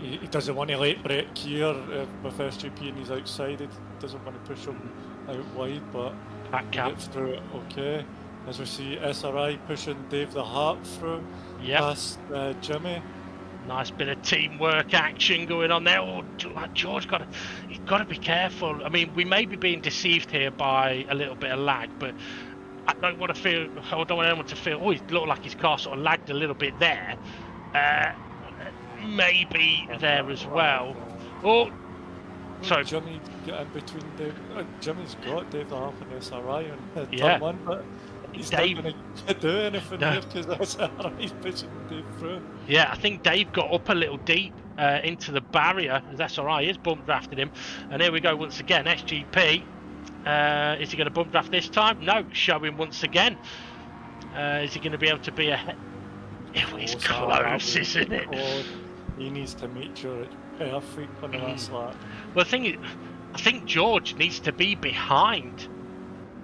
[SPEAKER 2] He doesn't want to late break here with SGP and he's outside. He doesn't want to push him out wide, but he gets through it okay. As we see SRI pushing Dave the Hart through past Jimmy.
[SPEAKER 1] Nice bit of teamwork action going on there. Oh, George he's got to be careful. I mean, we may be being deceived here by a little bit of lag, but I don't want anyone to feel, oh, he looked like his car sort of lagged a little bit there. Maybe there as well. Oh, so
[SPEAKER 2] Jimmy got in between Jimmy's got Dave the Hart and SRI on turn 1, but he's not going to do anything here because SRI's pushing Dave through.
[SPEAKER 1] Yeah, I think Dave got up a little deep into the barrier as SRI is bump drafting him. And here we go once again, SGP. Is he going to bump draft this time? No, showing once again. Is he going to be able to be ahead? It's close, isn't it?
[SPEAKER 2] He needs to make sure it's perfect on the last lap.
[SPEAKER 1] Well, the thing is, I think George needs to be behind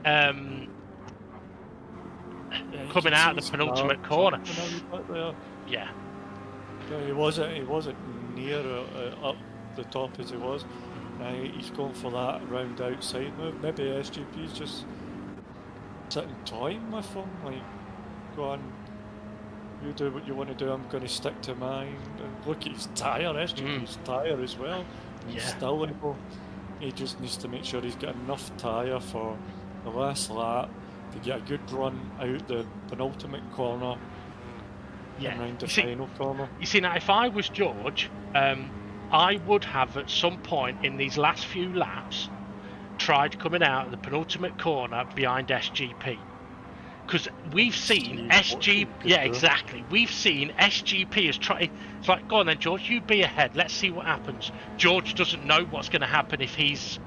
[SPEAKER 1] coming out of the penultimate corner. Yeah,
[SPEAKER 2] he wasn't near up the top as he was. He's going for that round outside move. Maybe SGP's just sitting toying with him, like, go on, you do what you want to do, I'm going to stick to mine. And look at his tyre, SGP's tyre as well. He's still able. He just needs to make sure he's got enough tyre for the last lap to get a good run out the penultimate corner and round the final corner.
[SPEAKER 1] You see, now if I was George, I would have at some point in these last few laps tried coming out of the penultimate corner behind SGP. Because we've seen SGP, we've seen SGP has tried. It's like, go on then, George, you be ahead. Let's see what happens. George doesn't know what's going to happen if he's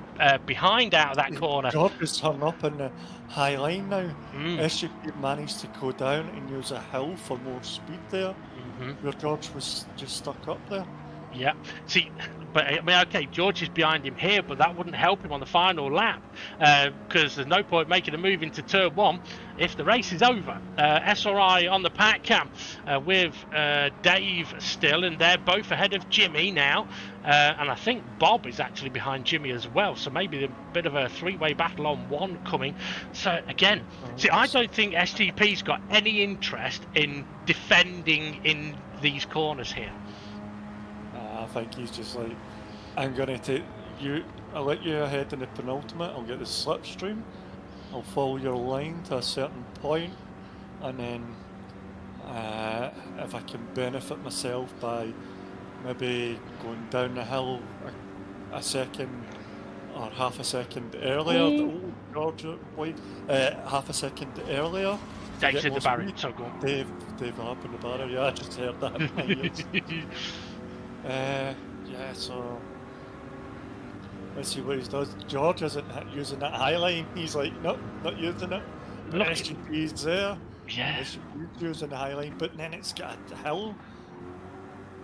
[SPEAKER 1] behind out of that corner.
[SPEAKER 2] George is hung up in the high line now. SGP managed to go down and use a hill for more speed there, where George was just stuck up there.
[SPEAKER 1] Yeah. See, but I mean, okay, George is behind him here, but that wouldn't help him on the final lap because there's no point making a move into turn 1 if the race is over. SRI on the pack cam with Dave still, and they're both ahead of Jimmy now. And I think Bob is actually behind Jimmy as well, so maybe a bit of a three-way battle on 1 coming. So again, see, I don't think SGP's got any interest in defending in these corners here.
[SPEAKER 2] I think he's just like, I'm going to take you, I'll let you ahead in the penultimate, I'll get the slipstream, I'll follow your line to a certain point, and then if I can benefit myself by maybe going down the hill a second or half a second earlier. Oh, George, wait, half a second earlier.
[SPEAKER 1] Dave's in the barrier, so go on.
[SPEAKER 2] Dave up in the barrier. Yeah, I just heard that in my ears. Yeah, so let's see what he does. George isn't using that high line. He's like, nope, not using it.
[SPEAKER 1] Look,
[SPEAKER 2] SGP's there.
[SPEAKER 1] yeah,
[SPEAKER 2] SGP's using the high line, but then it's got a hill.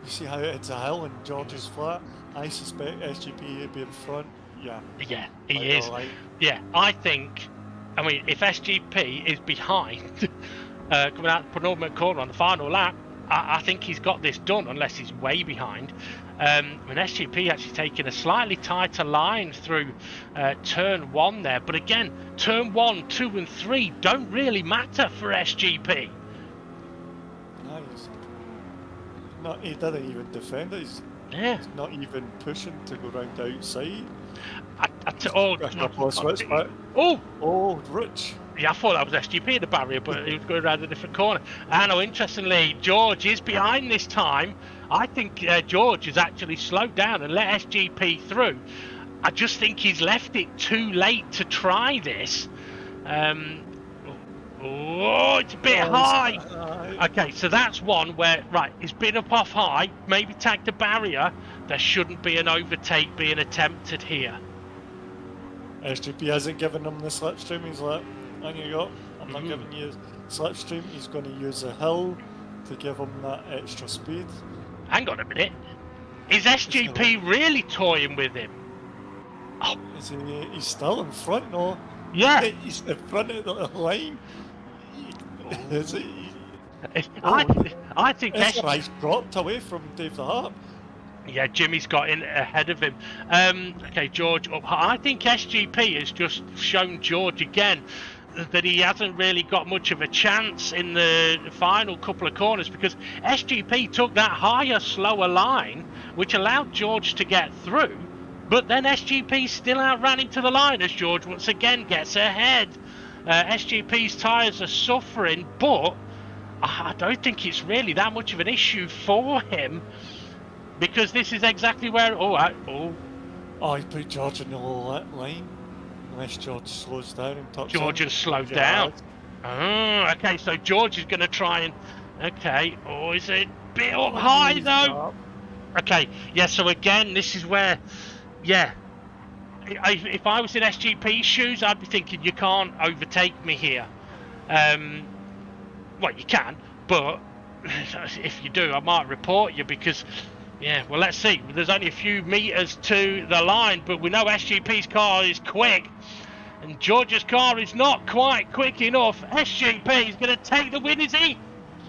[SPEAKER 2] You see how it's a hill and George is flat. I suspect SGP will be in front. Yeah.
[SPEAKER 1] Yeah, he is. Yeah, I think. I mean, if SGP is behind, coming out the penultimate corner on the final lap, I think he's got this done, unless he's way behind. I mean, SGP actually taking a slightly tighter line through turn 1 there, but again, turn 1, 2 and 3 don't really matter for SGP.
[SPEAKER 2] No, he didn't even defend it. He's not even pushing to go round the outside. Rich.
[SPEAKER 1] Yeah, I thought that was SGP in the barrier, but he was going around a different corner. And interestingly, George is behind this time. I think George has actually slowed down and let SGP through. I just think he's left it too late to try this. It's a bit high. Okay, so that's one where, right, he's been up off high, maybe tagged the barrier. There shouldn't be an overtake being attempted here.
[SPEAKER 2] SGP hasn't given him the slipstream. He's like, on you go. I'm not giving you slipstream. He's going to use a hill to give him that extra speed.
[SPEAKER 1] Hang on a minute. Is SGP really toying with him?
[SPEAKER 2] Oh, is he? He's still in front, no?
[SPEAKER 1] Yeah.
[SPEAKER 2] He's in front of the line. Is he?
[SPEAKER 1] I think
[SPEAKER 2] SGP's dropped away from Dave the Harp.
[SPEAKER 1] Yeah, Jimmy's got in ahead of him. Okay, George up high. I think SGP has just shown George again that he hasn't really got much of a chance in the final couple of corners, because SGP took that higher, slower line, which allowed George to get through, but then SGP still outran him to the line as George once again gets ahead. SGP's tyres are suffering, but I don't think it's really that much of an issue for him, because this is exactly where...
[SPEAKER 2] he put George in the low line. Unless George slows down and touches
[SPEAKER 1] George has slowed down. Okay, so George is going to try and... Okay, is it a bit up high though? Okay, yeah, so again, this is where... Yeah, if I was in SGP's shoes, I'd be thinking, you can't overtake me here. Well, you can, but if you do, I might report you, because... Yeah, well, let's see. There's only a few meters to the line, but we know SGP's car is quick, and George's car is not quite quick enough. SGP is going to take the win, is he?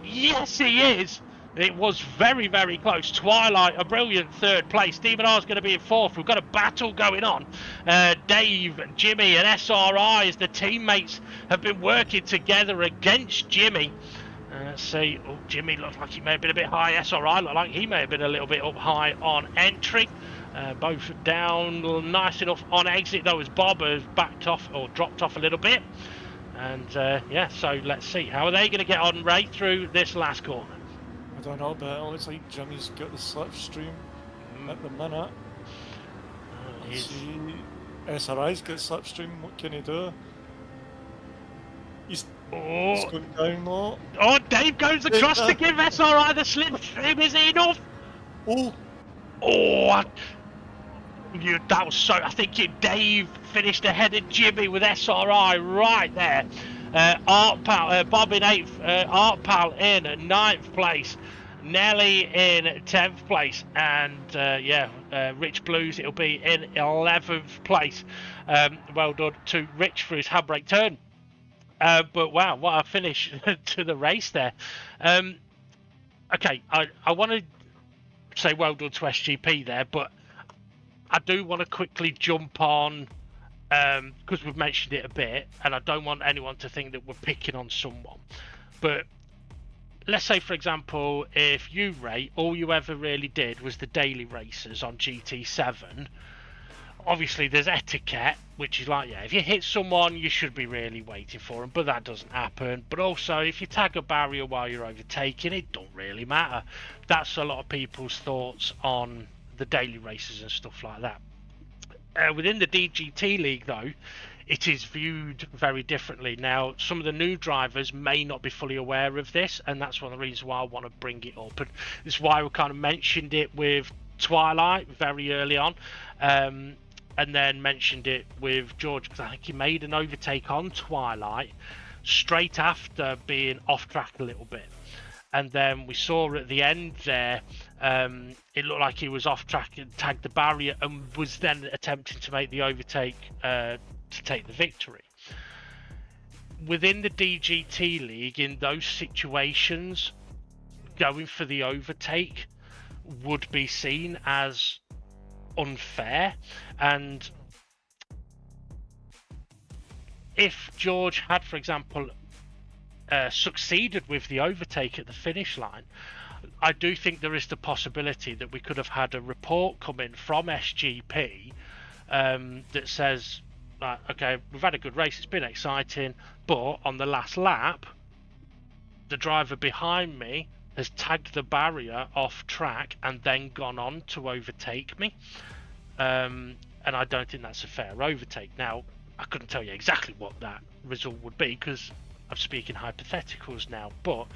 [SPEAKER 1] Yes, he is. It was very, very close. Twilight, a brilliant third place. Demon R's going to be in fourth. We've got a battle going on. Dave, Jimmy, and SRI, as the teammates have been working together against Jimmy. Let's see. Jimmy looked like he may have been a bit high. SRI looked like he may have been a little bit up high on entry. Both down nice enough on exit, though, as Bob has backed off or dropped off a little bit. And yeah, so let's see. How are they going to get on right through this last corner?
[SPEAKER 2] I don't know, but it looks like Jimmy's got the slipstream at the minute. SRI's got slipstream. What can he do? He's going down low.
[SPEAKER 1] Dave goes across to give SRI the slipstream. Is it enough? That was so... I think Dave finished ahead of Jimmy with SRI right there. Bob in 8th, Art Pal in 9th place, Nelly in 10th place, and Rich Blues, it'll be in 11th place. Well done to Rich for his handbrake turn. But wow, what a finish to the race there. Okay, I want to say well done to SGP there, but I do want to quickly jump on, because we've mentioned it a bit, and I don't want anyone to think that we're picking on someone. But let's say, for example, if you, Ray, all you ever really did was the daily races on GT7, obviously there's etiquette, which is like, yeah, if you hit someone, you should be really waiting for them, but that doesn't happen. But also, if you tag a barrier while you're overtaking, it don't really matter. That's a lot of people's thoughts on the daily races and stuff like that. Within the DGT league, though, it is viewed very differently. Now, some of the new drivers may not be fully aware of this, and that's one of the reasons why I want to bring it up. And this is why we kind of mentioned it with Twilight very early on, and then mentioned it with George, because I think he made an overtake on Twilight straight after being off track a little bit. And then we saw at the end there, it looked like he was off track and tagged the barrier and was then attempting to make the overtake to take the victory. Within the DGT league, in those situations, going for the overtake would be seen as unfair. And if George had, for example, succeeded with the overtake at the finish line, I do think there is the possibility that we could have had a report come in from SGP that says, okay, we've had a good race, it's been exciting, but on the last lap, the driver behind me has tagged the barrier off track and then gone on to overtake me. And I don't think that's a fair overtake. Now, I couldn't tell you exactly what that result would be because I'm speaking hypotheticals now, but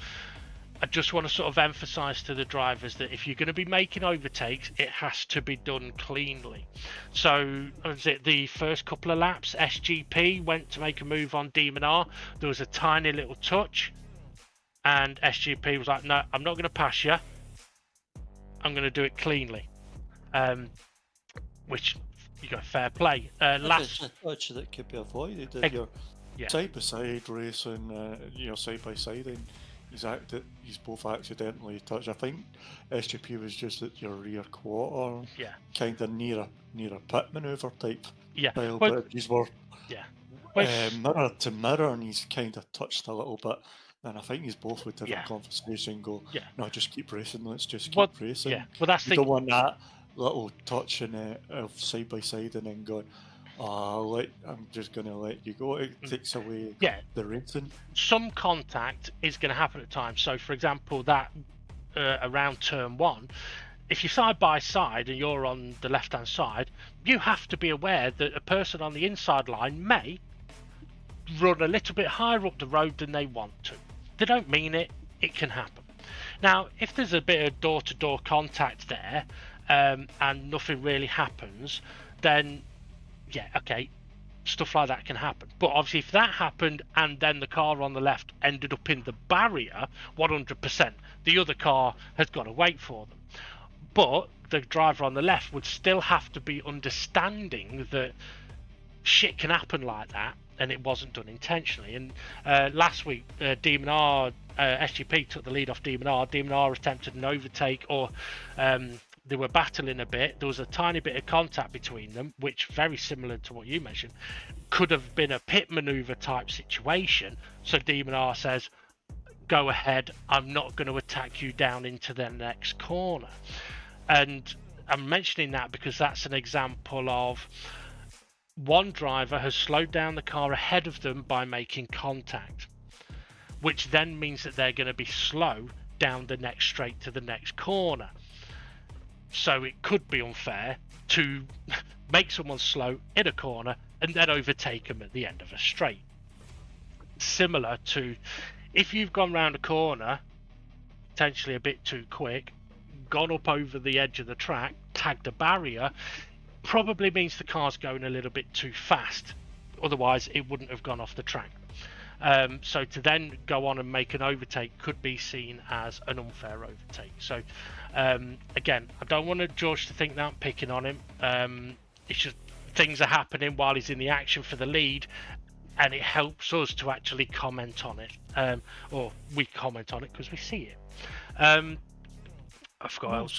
[SPEAKER 1] I just want to sort of emphasize to the drivers that if you're going to be making overtakes, it has to be done cleanly. So, was it the first couple of laps, SGP went to make a move on Demon R, there was a tiny little touch, and SGP was like, no, I'm not going to pass you, I'm going to do it cleanly. Which, you got fair play.
[SPEAKER 2] Last a touch that could be avoided if you're side by side racing, side by side, and he's both accidentally touched. I think SGP was just at your rear quarter, kind of near a pit maneuver type style, but these were mirror to mirror, and he's kind of touched a little bit. And I think he's both with different conversation go, no, just keep racing, let's just keep racing.
[SPEAKER 1] Yeah, well, that's
[SPEAKER 2] you don't want that little touch of side by side and then going, I'm just going to let you go. It takes away the racing.
[SPEAKER 1] Some contact is going to happen at times. So, for example, that around turn one, if you're side by side and you're on the left-hand side, you have to be aware that a person on the inside line may run a little bit higher up the road than they want to. They don't mean it. It can happen. Now, if there's a bit of door-to-door contact there and nothing really happens, then stuff like that can happen. But obviously, if that happened and then the car on the left ended up in the barrier, 100%, the other car has got to wait for them. But the driver on the left would still have to be understanding that shit can happen like that, and it wasn't done intentionally. And last week, Demon R, SGP took the lead off Demon R. Demon R attempted an overtake, or they were battling a bit. There was a tiny bit of contact between them, which, very similar to what you mentioned, could have been a pit maneuver type situation. So Demon R says, go ahead, I'm not going to attack you down into the next corner. And I'm mentioning that because that's an example of one driver has slowed down the car ahead of them by making contact, which then means that they're going to be slow down the next straight to the next corner. So it could be unfair to make someone slow in a corner and then overtake them at the end of a straight. Similar to if you've gone round a corner, potentially a bit too quick, gone up over the edge of the track, tagged a barrier, probably means the car's going a little bit too fast. Otherwise, it wouldn't have gone off the track. So to then go on and make an overtake could be seen as an unfair overtake. So again, I don't want George to think that I'm picking on him. It's just things are happening while he's in the action for the lead, and it helps us to actually comment on it, or we comment on it because we see it. I forgot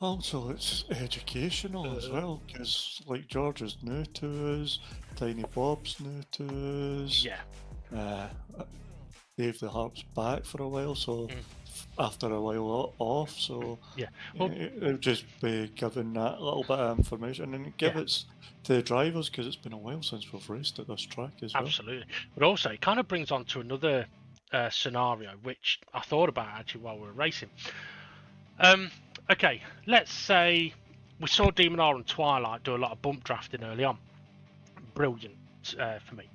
[SPEAKER 2] Also, it's educational as well, because like George is new to us, Tiny Bob's new to us.
[SPEAKER 1] Yeah.
[SPEAKER 2] Dave the Harp's back for a while, so after a while off, so
[SPEAKER 1] Yeah. Well,
[SPEAKER 2] it'll just be giving that little bit of information and give it to the drivers, because it's been a while since we've raced at this track as well.
[SPEAKER 1] absolutely. But also, it kind of brings on to another scenario, which I thought about actually while we were racing. Okay, let's say we saw Demon R and Twilight do a lot of bump drafting early on. Brilliant for me.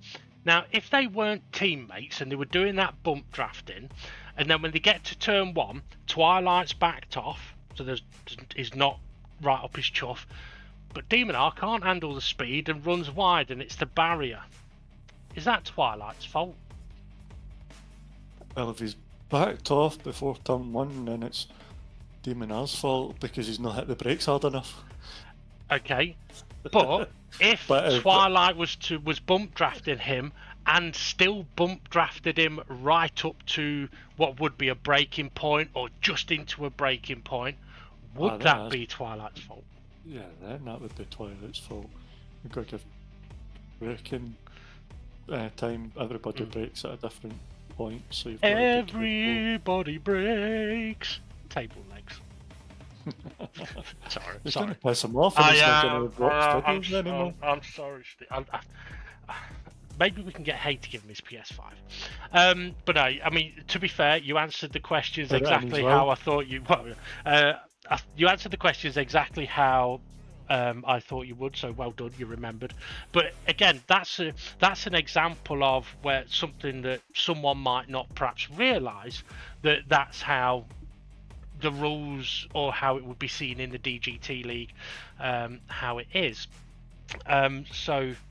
[SPEAKER 1] Now, if they weren't teammates and they were doing that bump drafting, and then when they get to turn 1, Twilight's backed off, so he's not right up his chuff, but Demon R can't handle the speed and runs wide, and it's the barrier. Is that Twilight's fault?
[SPEAKER 2] Well, if he's backed off before turn 1, then it's Demon R's fault because he's not hit the brakes hard enough.
[SPEAKER 1] Okay, but if Twilight was bump drafting him and still bump drafted him right up to what would be a braking point or just into a braking point, would that be Twilight's fault?
[SPEAKER 2] Yeah, then that would be Twilight's fault. You've got to give braking time. Everybody breaks at a different point, so you've got
[SPEAKER 1] everybody breaks. Table legs. Sorry.
[SPEAKER 2] It's going to piss him off, and he's not going to watch videos anymore.
[SPEAKER 1] I'm sorry, Steve. Maybe we can get Hay to give him his PS5. But no, I mean, to be fair, you answered the questions exactly how I thought you. You answered the questions exactly how I thought you would. So well done, you remembered. But again, that's an example of where something that someone might not perhaps realise that's how the rules or how it would be seen in the DGT league, how it is. But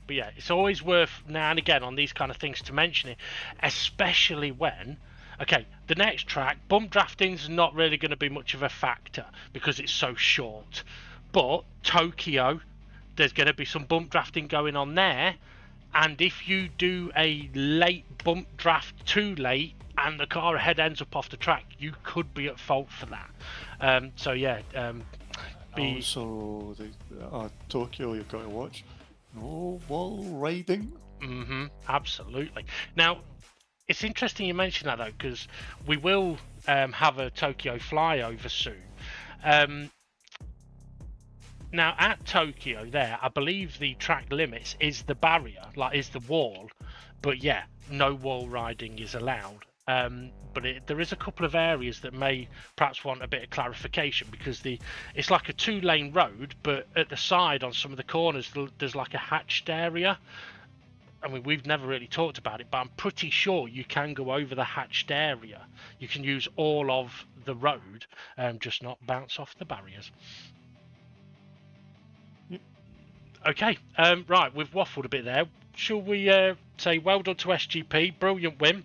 [SPEAKER 1] yeah, it's always worth now and again on these kind of things to mention it, especially when, okay, the next track, bump drafting's not really going to be much of a factor because it's so short. But Tokyo, there's going to be some bump drafting going on there, and if you do a late bump draft too late, and the car ahead ends up off the track, you could be at fault for that.
[SPEAKER 2] Also, Tokyo, you've got to watch. No wall riding.
[SPEAKER 1] Absolutely. Now, it's interesting you mention that though, because we will have a Tokyo flyover soon. Now, at Tokyo, I believe the track limits is the barrier, is the wall, but yeah, no wall riding is allowed. But there is a couple of areas that may perhaps want a bit of clarification, because it's like a 2-lane road, but at the side on some of the corners there's like a hatched area. I mean, we've never really talked about it, but I'm pretty sure you can go over the hatched area. You can use all of the road, just not bounce off the barriers.
[SPEAKER 2] Yep.
[SPEAKER 1] Okay, right, we've waffled a bit there. Shall we say well done to SGP, brilliant win.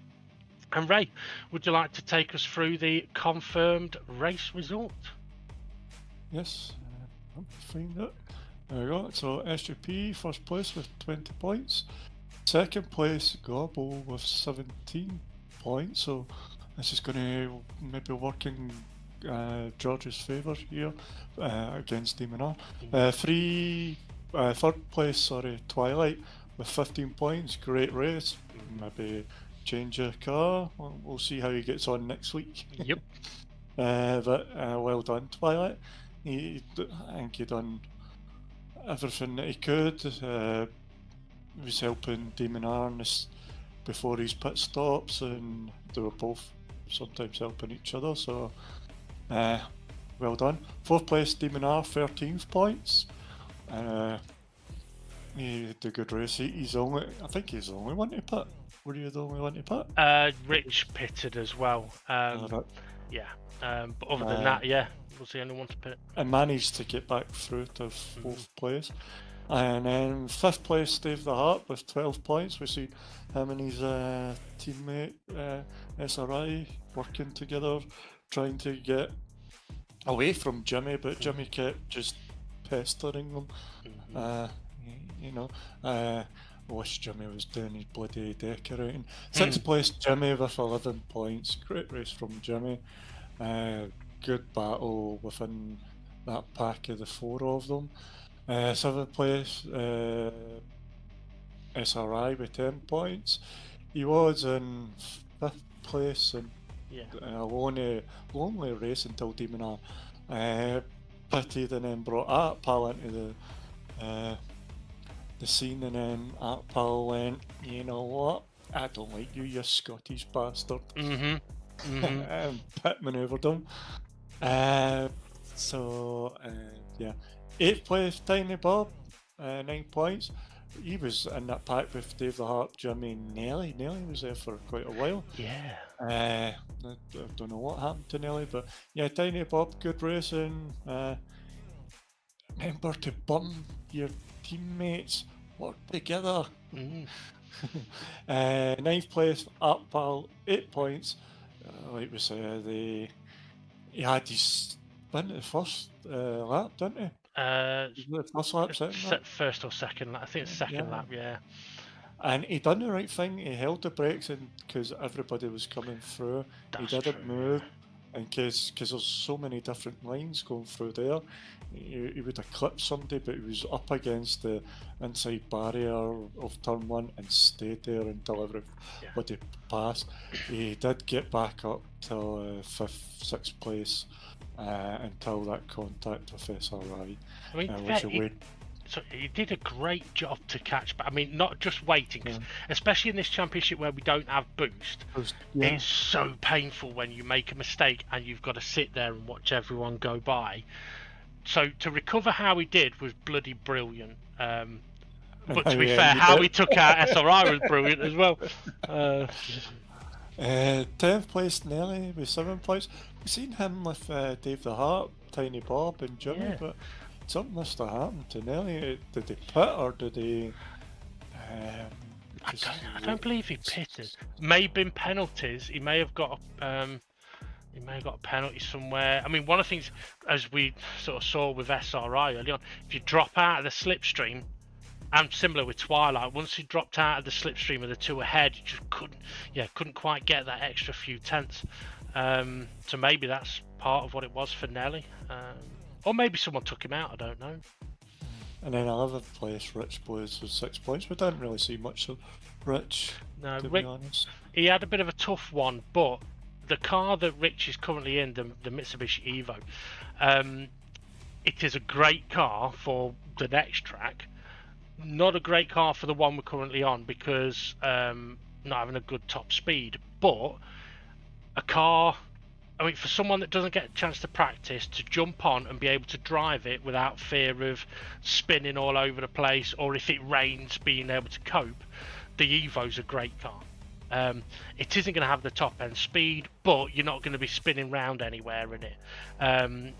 [SPEAKER 1] And Ray, would you like to take us through the confirmed race result?
[SPEAKER 2] Yes, I'll find it. There we go. So SGP first place with 20 points. Second place Gobble with 17 points. So this is going to maybe work in George's favour here against Demon R. Third place, Twilight with 15 points. Great race. Maybe change your car. We'll see how he gets on next week.
[SPEAKER 1] Yep.
[SPEAKER 2] But well done, Twilight. I think he done everything that he could. He was helping Demon R before his pit stops, and they were both sometimes helping each other. So well done. Fourth place, Demon R, 13th points. He had a good race. I think he's the only one to pit. Were you the only one to pit?
[SPEAKER 1] Rich pitted as well.
[SPEAKER 2] Right.
[SPEAKER 1] Yeah. But other than that, yeah, was the only one to pit.
[SPEAKER 2] And managed to get back through to fourth place. And then fifth place, Dave the Harp with 12 points. We see him and his teammate SRI working together, trying to get away from Jimmy, but Jimmy kept just pestering them. I wish Jimmy was doing his bloody decorating. Sixth place, Jimmy with 11 points. Great race from Jimmy. Good battle within that pack of the four of them. Seventh place, SRI with 10 points. He was in place, and lonely race until Demon pitted and then brought Artpal into the scene, and then Artpal went, you know what? I don't like you, you Scottish bastard. And pit manoeuvred him. Yeah. 8th place, Tiny Bob, 9 points. He was in that pack with Dave the Harp, Jimmy, Nelly. Nelly was there for quite a while.
[SPEAKER 1] Yeah.
[SPEAKER 2] I don't know what happened to Nelly, but yeah, Tiny Bob, good racing. Remember to bum your teammates, work together. 9th place, Artpal, 8 points. Like we said, he had his spin at the first lap, didn't he? The first lap,
[SPEAKER 1] first or second lap. I think it's second lap, yeah.
[SPEAKER 2] And he done the right thing. He held the brakes in because everybody was coming through. He didn't move, and because there's so many different lines going through there, he would have clipped somebody, but he was up against the inside barrier of turn 1 and stayed there until everybody passed. He did get back up to 5th, 6th place until that contact with SRI.
[SPEAKER 1] I mean, so he did a great job to catch, but I mean, not just waiting, cause especially in this championship where we don't have boost, it's so painful when you make a mistake and you've got to sit there and watch everyone go by. So to recover how he did was bloody brilliant. But to be fair, how he took out SRI was brilliant as well.
[SPEAKER 2] 10th place, Nelly with 7 points. We've seen him with Dave the Harp, Tiny Bob, and Jimmy, but something must have happened to Nelly. Did he pit or did he?
[SPEAKER 1] I don't believe he pitted. May have been penalties. He may have got a penalty somewhere. I mean, one of the things, as we sort of saw with SRI early on, if you drop out of the slipstream, and similar with Twilight, once he dropped out of the slipstream of the two ahead, you just couldn't quite get that extra few tenths. So maybe that's part of what it was for Nelly. Or maybe someone took him out, I don't know.
[SPEAKER 2] And then 11th place, Rich Blues with 6 points. We didn't really see much of Rich, to be honest.
[SPEAKER 1] He had a bit of a tough one, but the car that Rich is currently in, the Mitsubishi Evo, it is a great car for the next track. Not a great car for the one we're currently on because not having a good top speed, but a car, I mean, for someone that doesn't get a chance to practice, to jump on and be able to drive it without fear of spinning all over the place, or if it rains, being able to cope, the Evo's a great car. It isn't going to have the top end speed, but you're not going to be spinning round anywhere in it.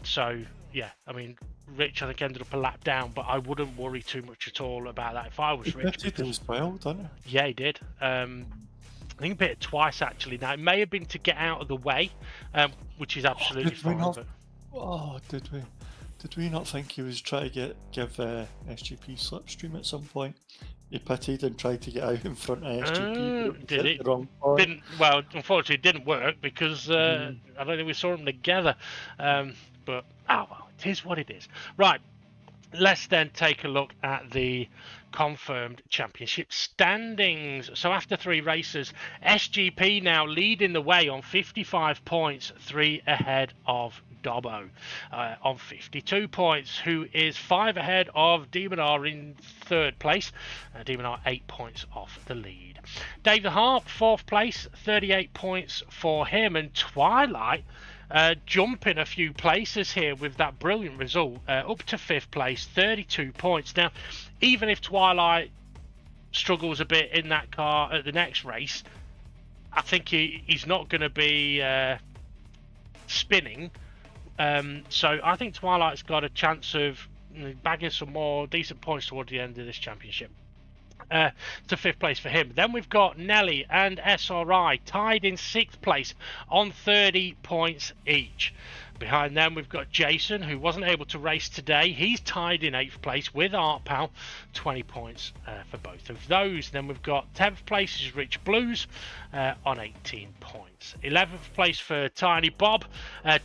[SPEAKER 1] So yeah, I mean, Rich I think ended up a lap down, but I wouldn't worry too much at all about that if I was Rich.
[SPEAKER 2] He pitted as well, didn't he?
[SPEAKER 1] Yeah, he did. I think he pitted twice actually. Now it may have been to get out of the way, which is absolutely fine.
[SPEAKER 2] Did we not think he was trying to give SGP slipstream at some point? He pitted and tried to get out in front of SGP.
[SPEAKER 1] Did it? Well, unfortunately, it didn't work because I don't think we saw them together. But well, it is what it is. Right, let's then take a look at the confirmed championship standings. So after 3 races, SGP now leading the way on 55 points, 3 ahead of Dobbo on 52 points, who is 5 ahead of Demon R in 3rd place. Demon R 8 points off the lead. Dave the Harp, 4th place, 38 points for him, and Twilight jumping a few places here with that brilliant result, up to 5th place, 32 points. Now, even if Twilight struggles a bit in that car at the next race, I think he's not going to be spinning. So I think Twilight's got a chance of bagging some more decent points towards the end of this championship. To 5th place for him. Then we've got Nelly and SRI tied in 6th place on 30 points each. Behind them we've got Jason, who wasn't able to race today. He's tied in 8th place with Artpal, 20 points for both of those. Then we've got 10th place is Rich Blues on 18 points. 11th place for Tiny Bob,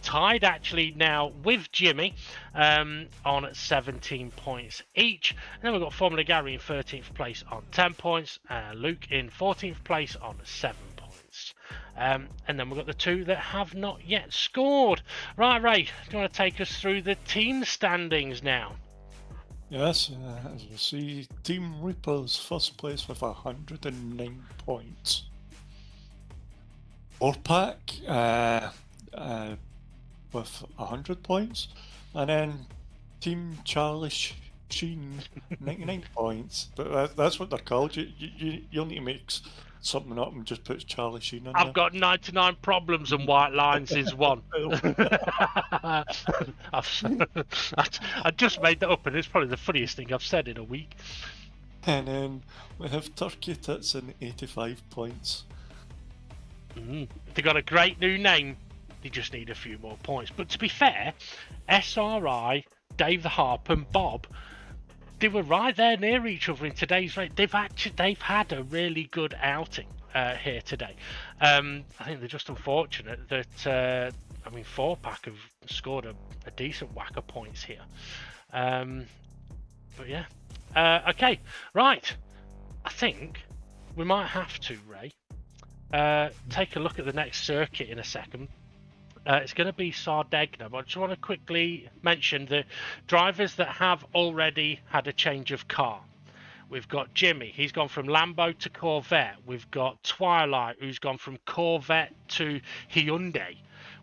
[SPEAKER 1] tied actually now with Jimmy on 17 points each. And then we've got Formula Gary in 13th place on 10 points. Luke in 14th place on 7 points. And then we've got the two that have not yet scored. Right, Ray, do you want to take us through the team standings now?
[SPEAKER 2] Yes, as we see, Team Reapers first place with 109 points. Four-pack with 100 points, and then Team Charlie Sheen 99 points. But that's what they're called. You'll need to make something up and just put Charlie Sheen in
[SPEAKER 1] I've got 99 problems and white lines is one. I just made that up, and it's probably the funniest thing I've said in a week.
[SPEAKER 2] And then we have Turkey Tits in 85 points.
[SPEAKER 1] They've got a great new name. They just need a few more points. But to be fair, SRI, Dave the Harp, and Bob, they were right there near each other in today's race. They've had a really good outing here today. I think they're just unfortunate that Four-pack have scored a decent whack of points here. But yeah, okay, right. I think we might have to, Ray, take a look at the next circuit in a second. It's going to be Sardegna, but I just want to quickly mention the drivers that have already had a change of car. We've got Jimmy, he's gone from Lambo to Corvette. We've got Twilight, who's gone from Corvette to Hyundai.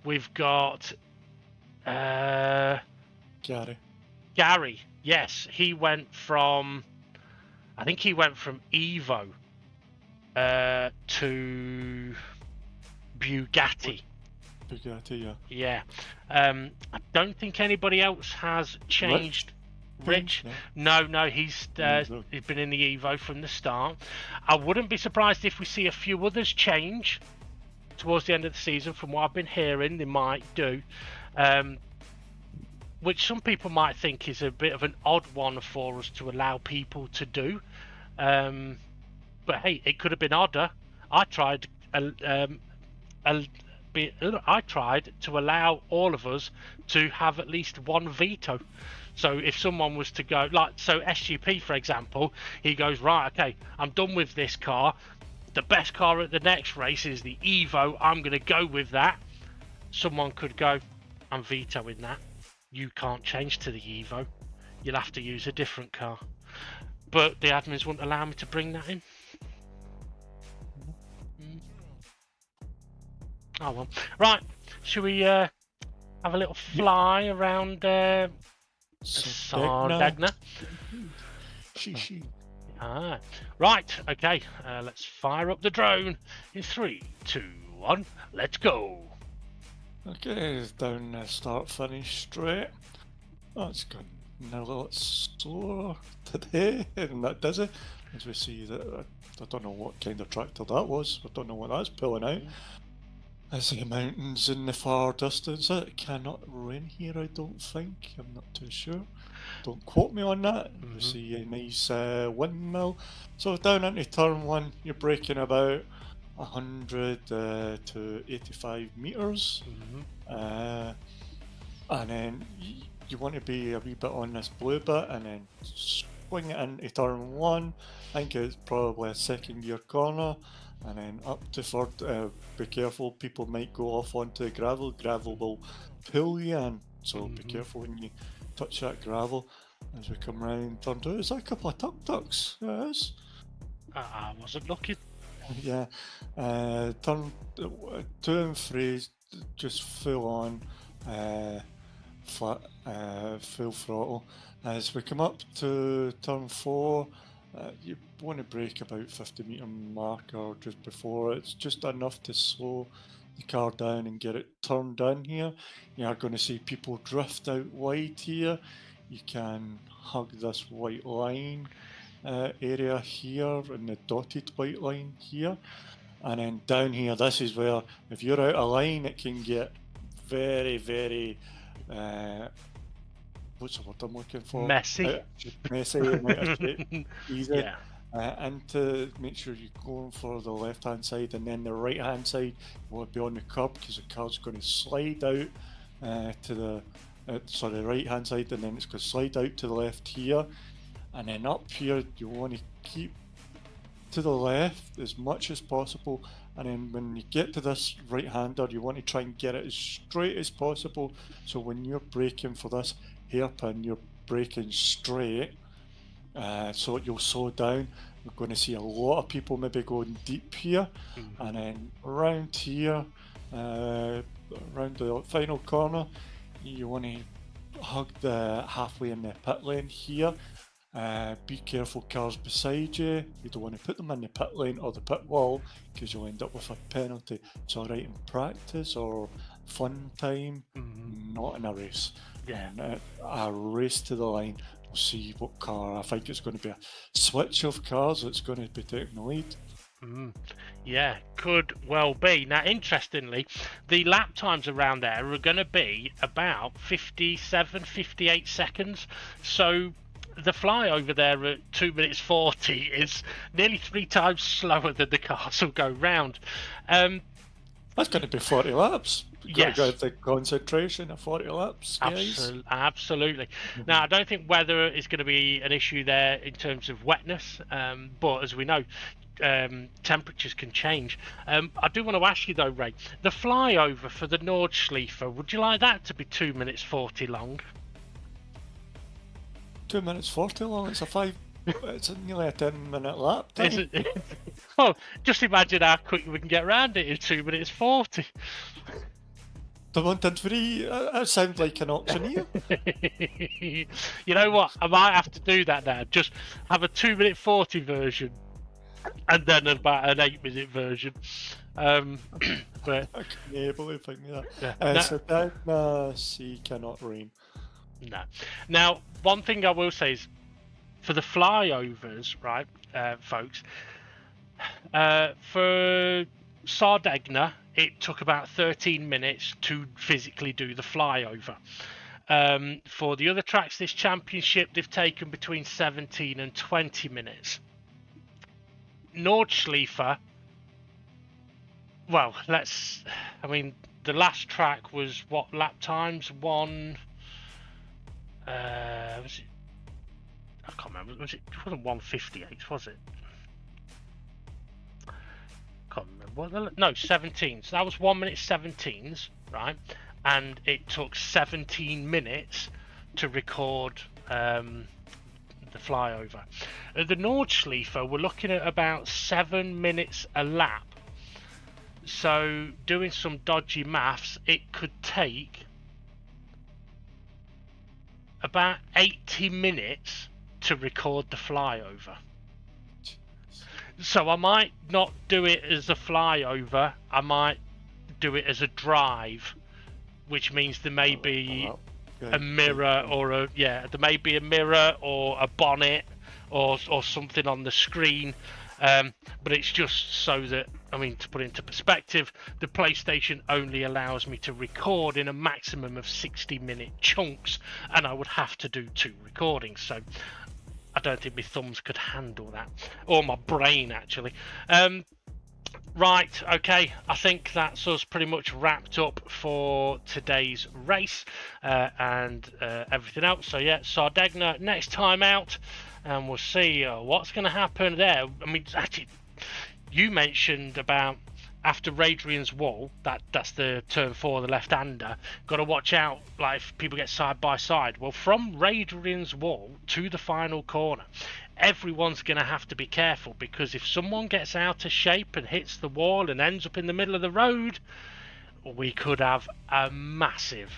[SPEAKER 1] We've got Gary, yes, he went from Evo to Bugatti.
[SPEAKER 2] Bugatti, yeah.
[SPEAKER 1] Yeah. I don't think anybody else has changed. Rich? No, he's been in the Evo from the start. I wouldn't be surprised if we see a few others change towards the end of the season. From what I've been hearing, they might do. Which some people might think is a bit of an odd one for us to allow people to do. But hey, it could have been odder. I tried to allow all of us to have at least one veto. So if someone was to go, SGP, for example, he goes, right, okay, I'm done with this car. The best car at the next race is the Evo. I'm going to go with that. Someone could go, I'm vetoing that. You can't change to the Evo. You'll have to use a different car. But the admins wouldn't allow me to bring that in. Oh well. Right, should we have a little fly around Sardegna? Right, okay, let's fire up the drone in 3, 2, 1, let's go.
[SPEAKER 2] Okay, down the start finish straight. That's gone a little slower today, and that does it. As we see that, I don't know what kind of tractor that was, I don't know what that's pulling out. I see mountains in the far distance. It cannot rain here, I don't think. I'm not too sure. Don't quote me on that. We see a nice windmill. So down into turn 1, you're braking about 100 to 85 meters. And then you want to be a wee bit on this blue bit and then swing it into turn 1. I think it's probably a second gear corner. And then up to third, be careful, people might go off onto the gravel. Gravel will pull you in, so be careful when you touch that gravel. As we come round turn 2, is that a couple of tuk-tuks? It is.
[SPEAKER 1] I wasn't looking.
[SPEAKER 2] Yeah, turn 2 and 3, just full on, flat, full throttle. As we come up to turn 4, you want to brake about 50 metre marker just before. It's just enough to slow the car down and get it turned in here. You are going to see people drift out wide here. You can hug this white line area here and the dotted white line here. And then down here, this is where if you're out of line, it can get very, very what's the word I'm looking for?
[SPEAKER 1] Messy.
[SPEAKER 2] Easy.
[SPEAKER 1] Yeah.
[SPEAKER 2] And to make sure you're going for the left hand side, and then the right hand side, you want to be on the curb because the car's going to slide out to the right hand side, and then it's going to slide out to the left here, and then up here you want to keep to the left as much as possible and then when you get to this right-hander, you want to try and get it as straight as possible. So when you're braking for this hairpin, you're braking straight, so you'll slow down. We're going to see a lot of people maybe going deep here, and then around here, around the final corner, you want to hug the halfway in the pit lane here. Be careful, cars beside you. You don't want to put them in the pit lane or the pit wall, because you'll end up with a penalty. It's alright in practice or fun time, not in a race.
[SPEAKER 1] Yeah.
[SPEAKER 2] And, a race to the line. We'll see what car. I think it's going to be a switch of cars that's going to be taking the lead.
[SPEAKER 1] Yeah, could well be. Now, interestingly, the lap times around there are going to be about 57, 58 seconds. So the flyover there at 2 minutes 40 is nearly 3 times slower than the cars will go round.
[SPEAKER 2] That's going to be 40 laps.
[SPEAKER 1] Yes.
[SPEAKER 2] Got to the concentration of 40 laps, guys.
[SPEAKER 1] Absolutely. Now, I don't think weather is going to be an issue there in terms of wetness, but as we know, temperatures can change. I do want to ask you though, Ray, the flyover for the Nordschleife, would you like that to be 2 minutes 40 long?
[SPEAKER 2] 2 minutes 40 long. It's nearly a 10-minute lap time.
[SPEAKER 1] Is it? Well, just imagine how quick we can get around it in 2 minutes 40.
[SPEAKER 2] The 1-3, that sounds like an auctioneer.
[SPEAKER 1] You know what? I might have to do that now. Just have a 2 minute 40 version, and then about an 8 minute version. But
[SPEAKER 2] I can't believe that.
[SPEAKER 1] Yeah.
[SPEAKER 2] So that sea cannot rain.
[SPEAKER 1] No. Now, one thing I will say is, for the flyovers, right, folks, for Sardegna, it took about 13 minutes to physically do the flyover. For the other tracks this championship, they've taken between 17 and 20 minutes. Nordschleife, well, the last track was what lap times? Was it? I can't remember. It wasn't 1:58, was it? Can't remember. No, 17. So that was 1 minute 17s, right? And it took 17 minutes to record the flyover. The Nordschleife, we're looking at about 7 minutes a lap. So doing some dodgy maths, it could take about 80 minutes to record the flyover. So I might not do it as a flyover, I might do it as a drive, which means there may be a mirror or there may be a mirror or a bonnet or something on the screen. But it's just so that, to put it into perspective, the PlayStation only allows me to record in a maximum of 60-minute chunks, and I would have to do 2 recordings. So I don't think my thumbs could handle that, or my brain actually. Right, okay, I think that's us pretty much wrapped up for today's race and everything else. So yeah, Sardegna next time out, and we'll see what's going to happen there. Actually, you mentioned about after Radrian's wall, that's the turn 4, the left-hander, got to watch out, like if people get side by side. Well, from Radrian's wall to the final corner, everyone's going to have to be careful, because if someone gets out of shape and hits the wall and ends up in the middle of the road, we could have a massive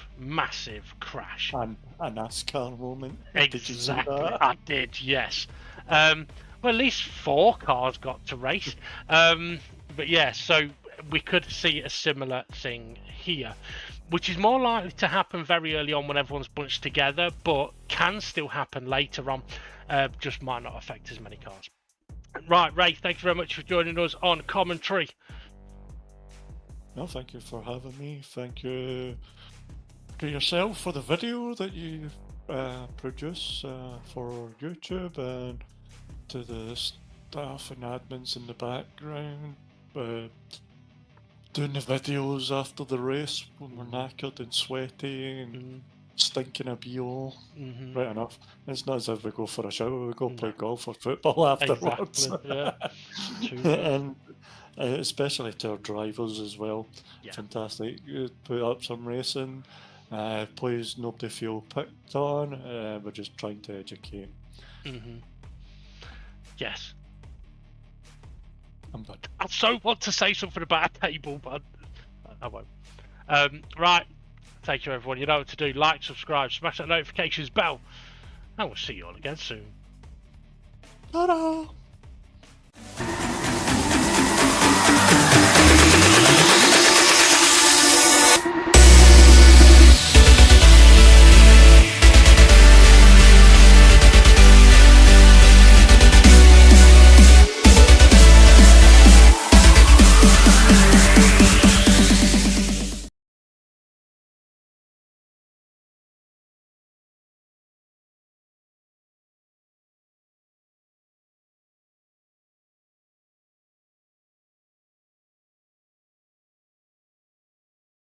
[SPEAKER 1] crash.
[SPEAKER 2] And a NASCAR moment.
[SPEAKER 1] Exactly, I did, yes. Well, at least 4 cars got to race. But yeah, so we could see a similar thing here, which is more likely to happen very early on when everyone's bunched together, but can still happen later on. Just might not affect as many cars. Right, Ray, thank you very much for joining us on commentary.
[SPEAKER 2] No, thank you for having me. Thank you to yourself for the video that you produce for YouTube, and to the staff and admins in the background doing the videos after the race when we're knackered and sweaty and stinking a BO. Right enough. It's not as if we go for a shower, we go play golf or football afterwards.
[SPEAKER 1] Exactly, yeah.
[SPEAKER 2] And especially to our drivers as well.
[SPEAKER 1] Yeah.
[SPEAKER 2] Fantastic. Put up some racing. Players nobody feel picked on. We're just trying to educate.
[SPEAKER 1] Yes.
[SPEAKER 2] I'm done.
[SPEAKER 1] I so want to say something about a table, but I won't. Right. Thank you, everyone. You know what to do. Like, subscribe, smash that notifications bell, and we'll see you all again soon.
[SPEAKER 2] Ta-da!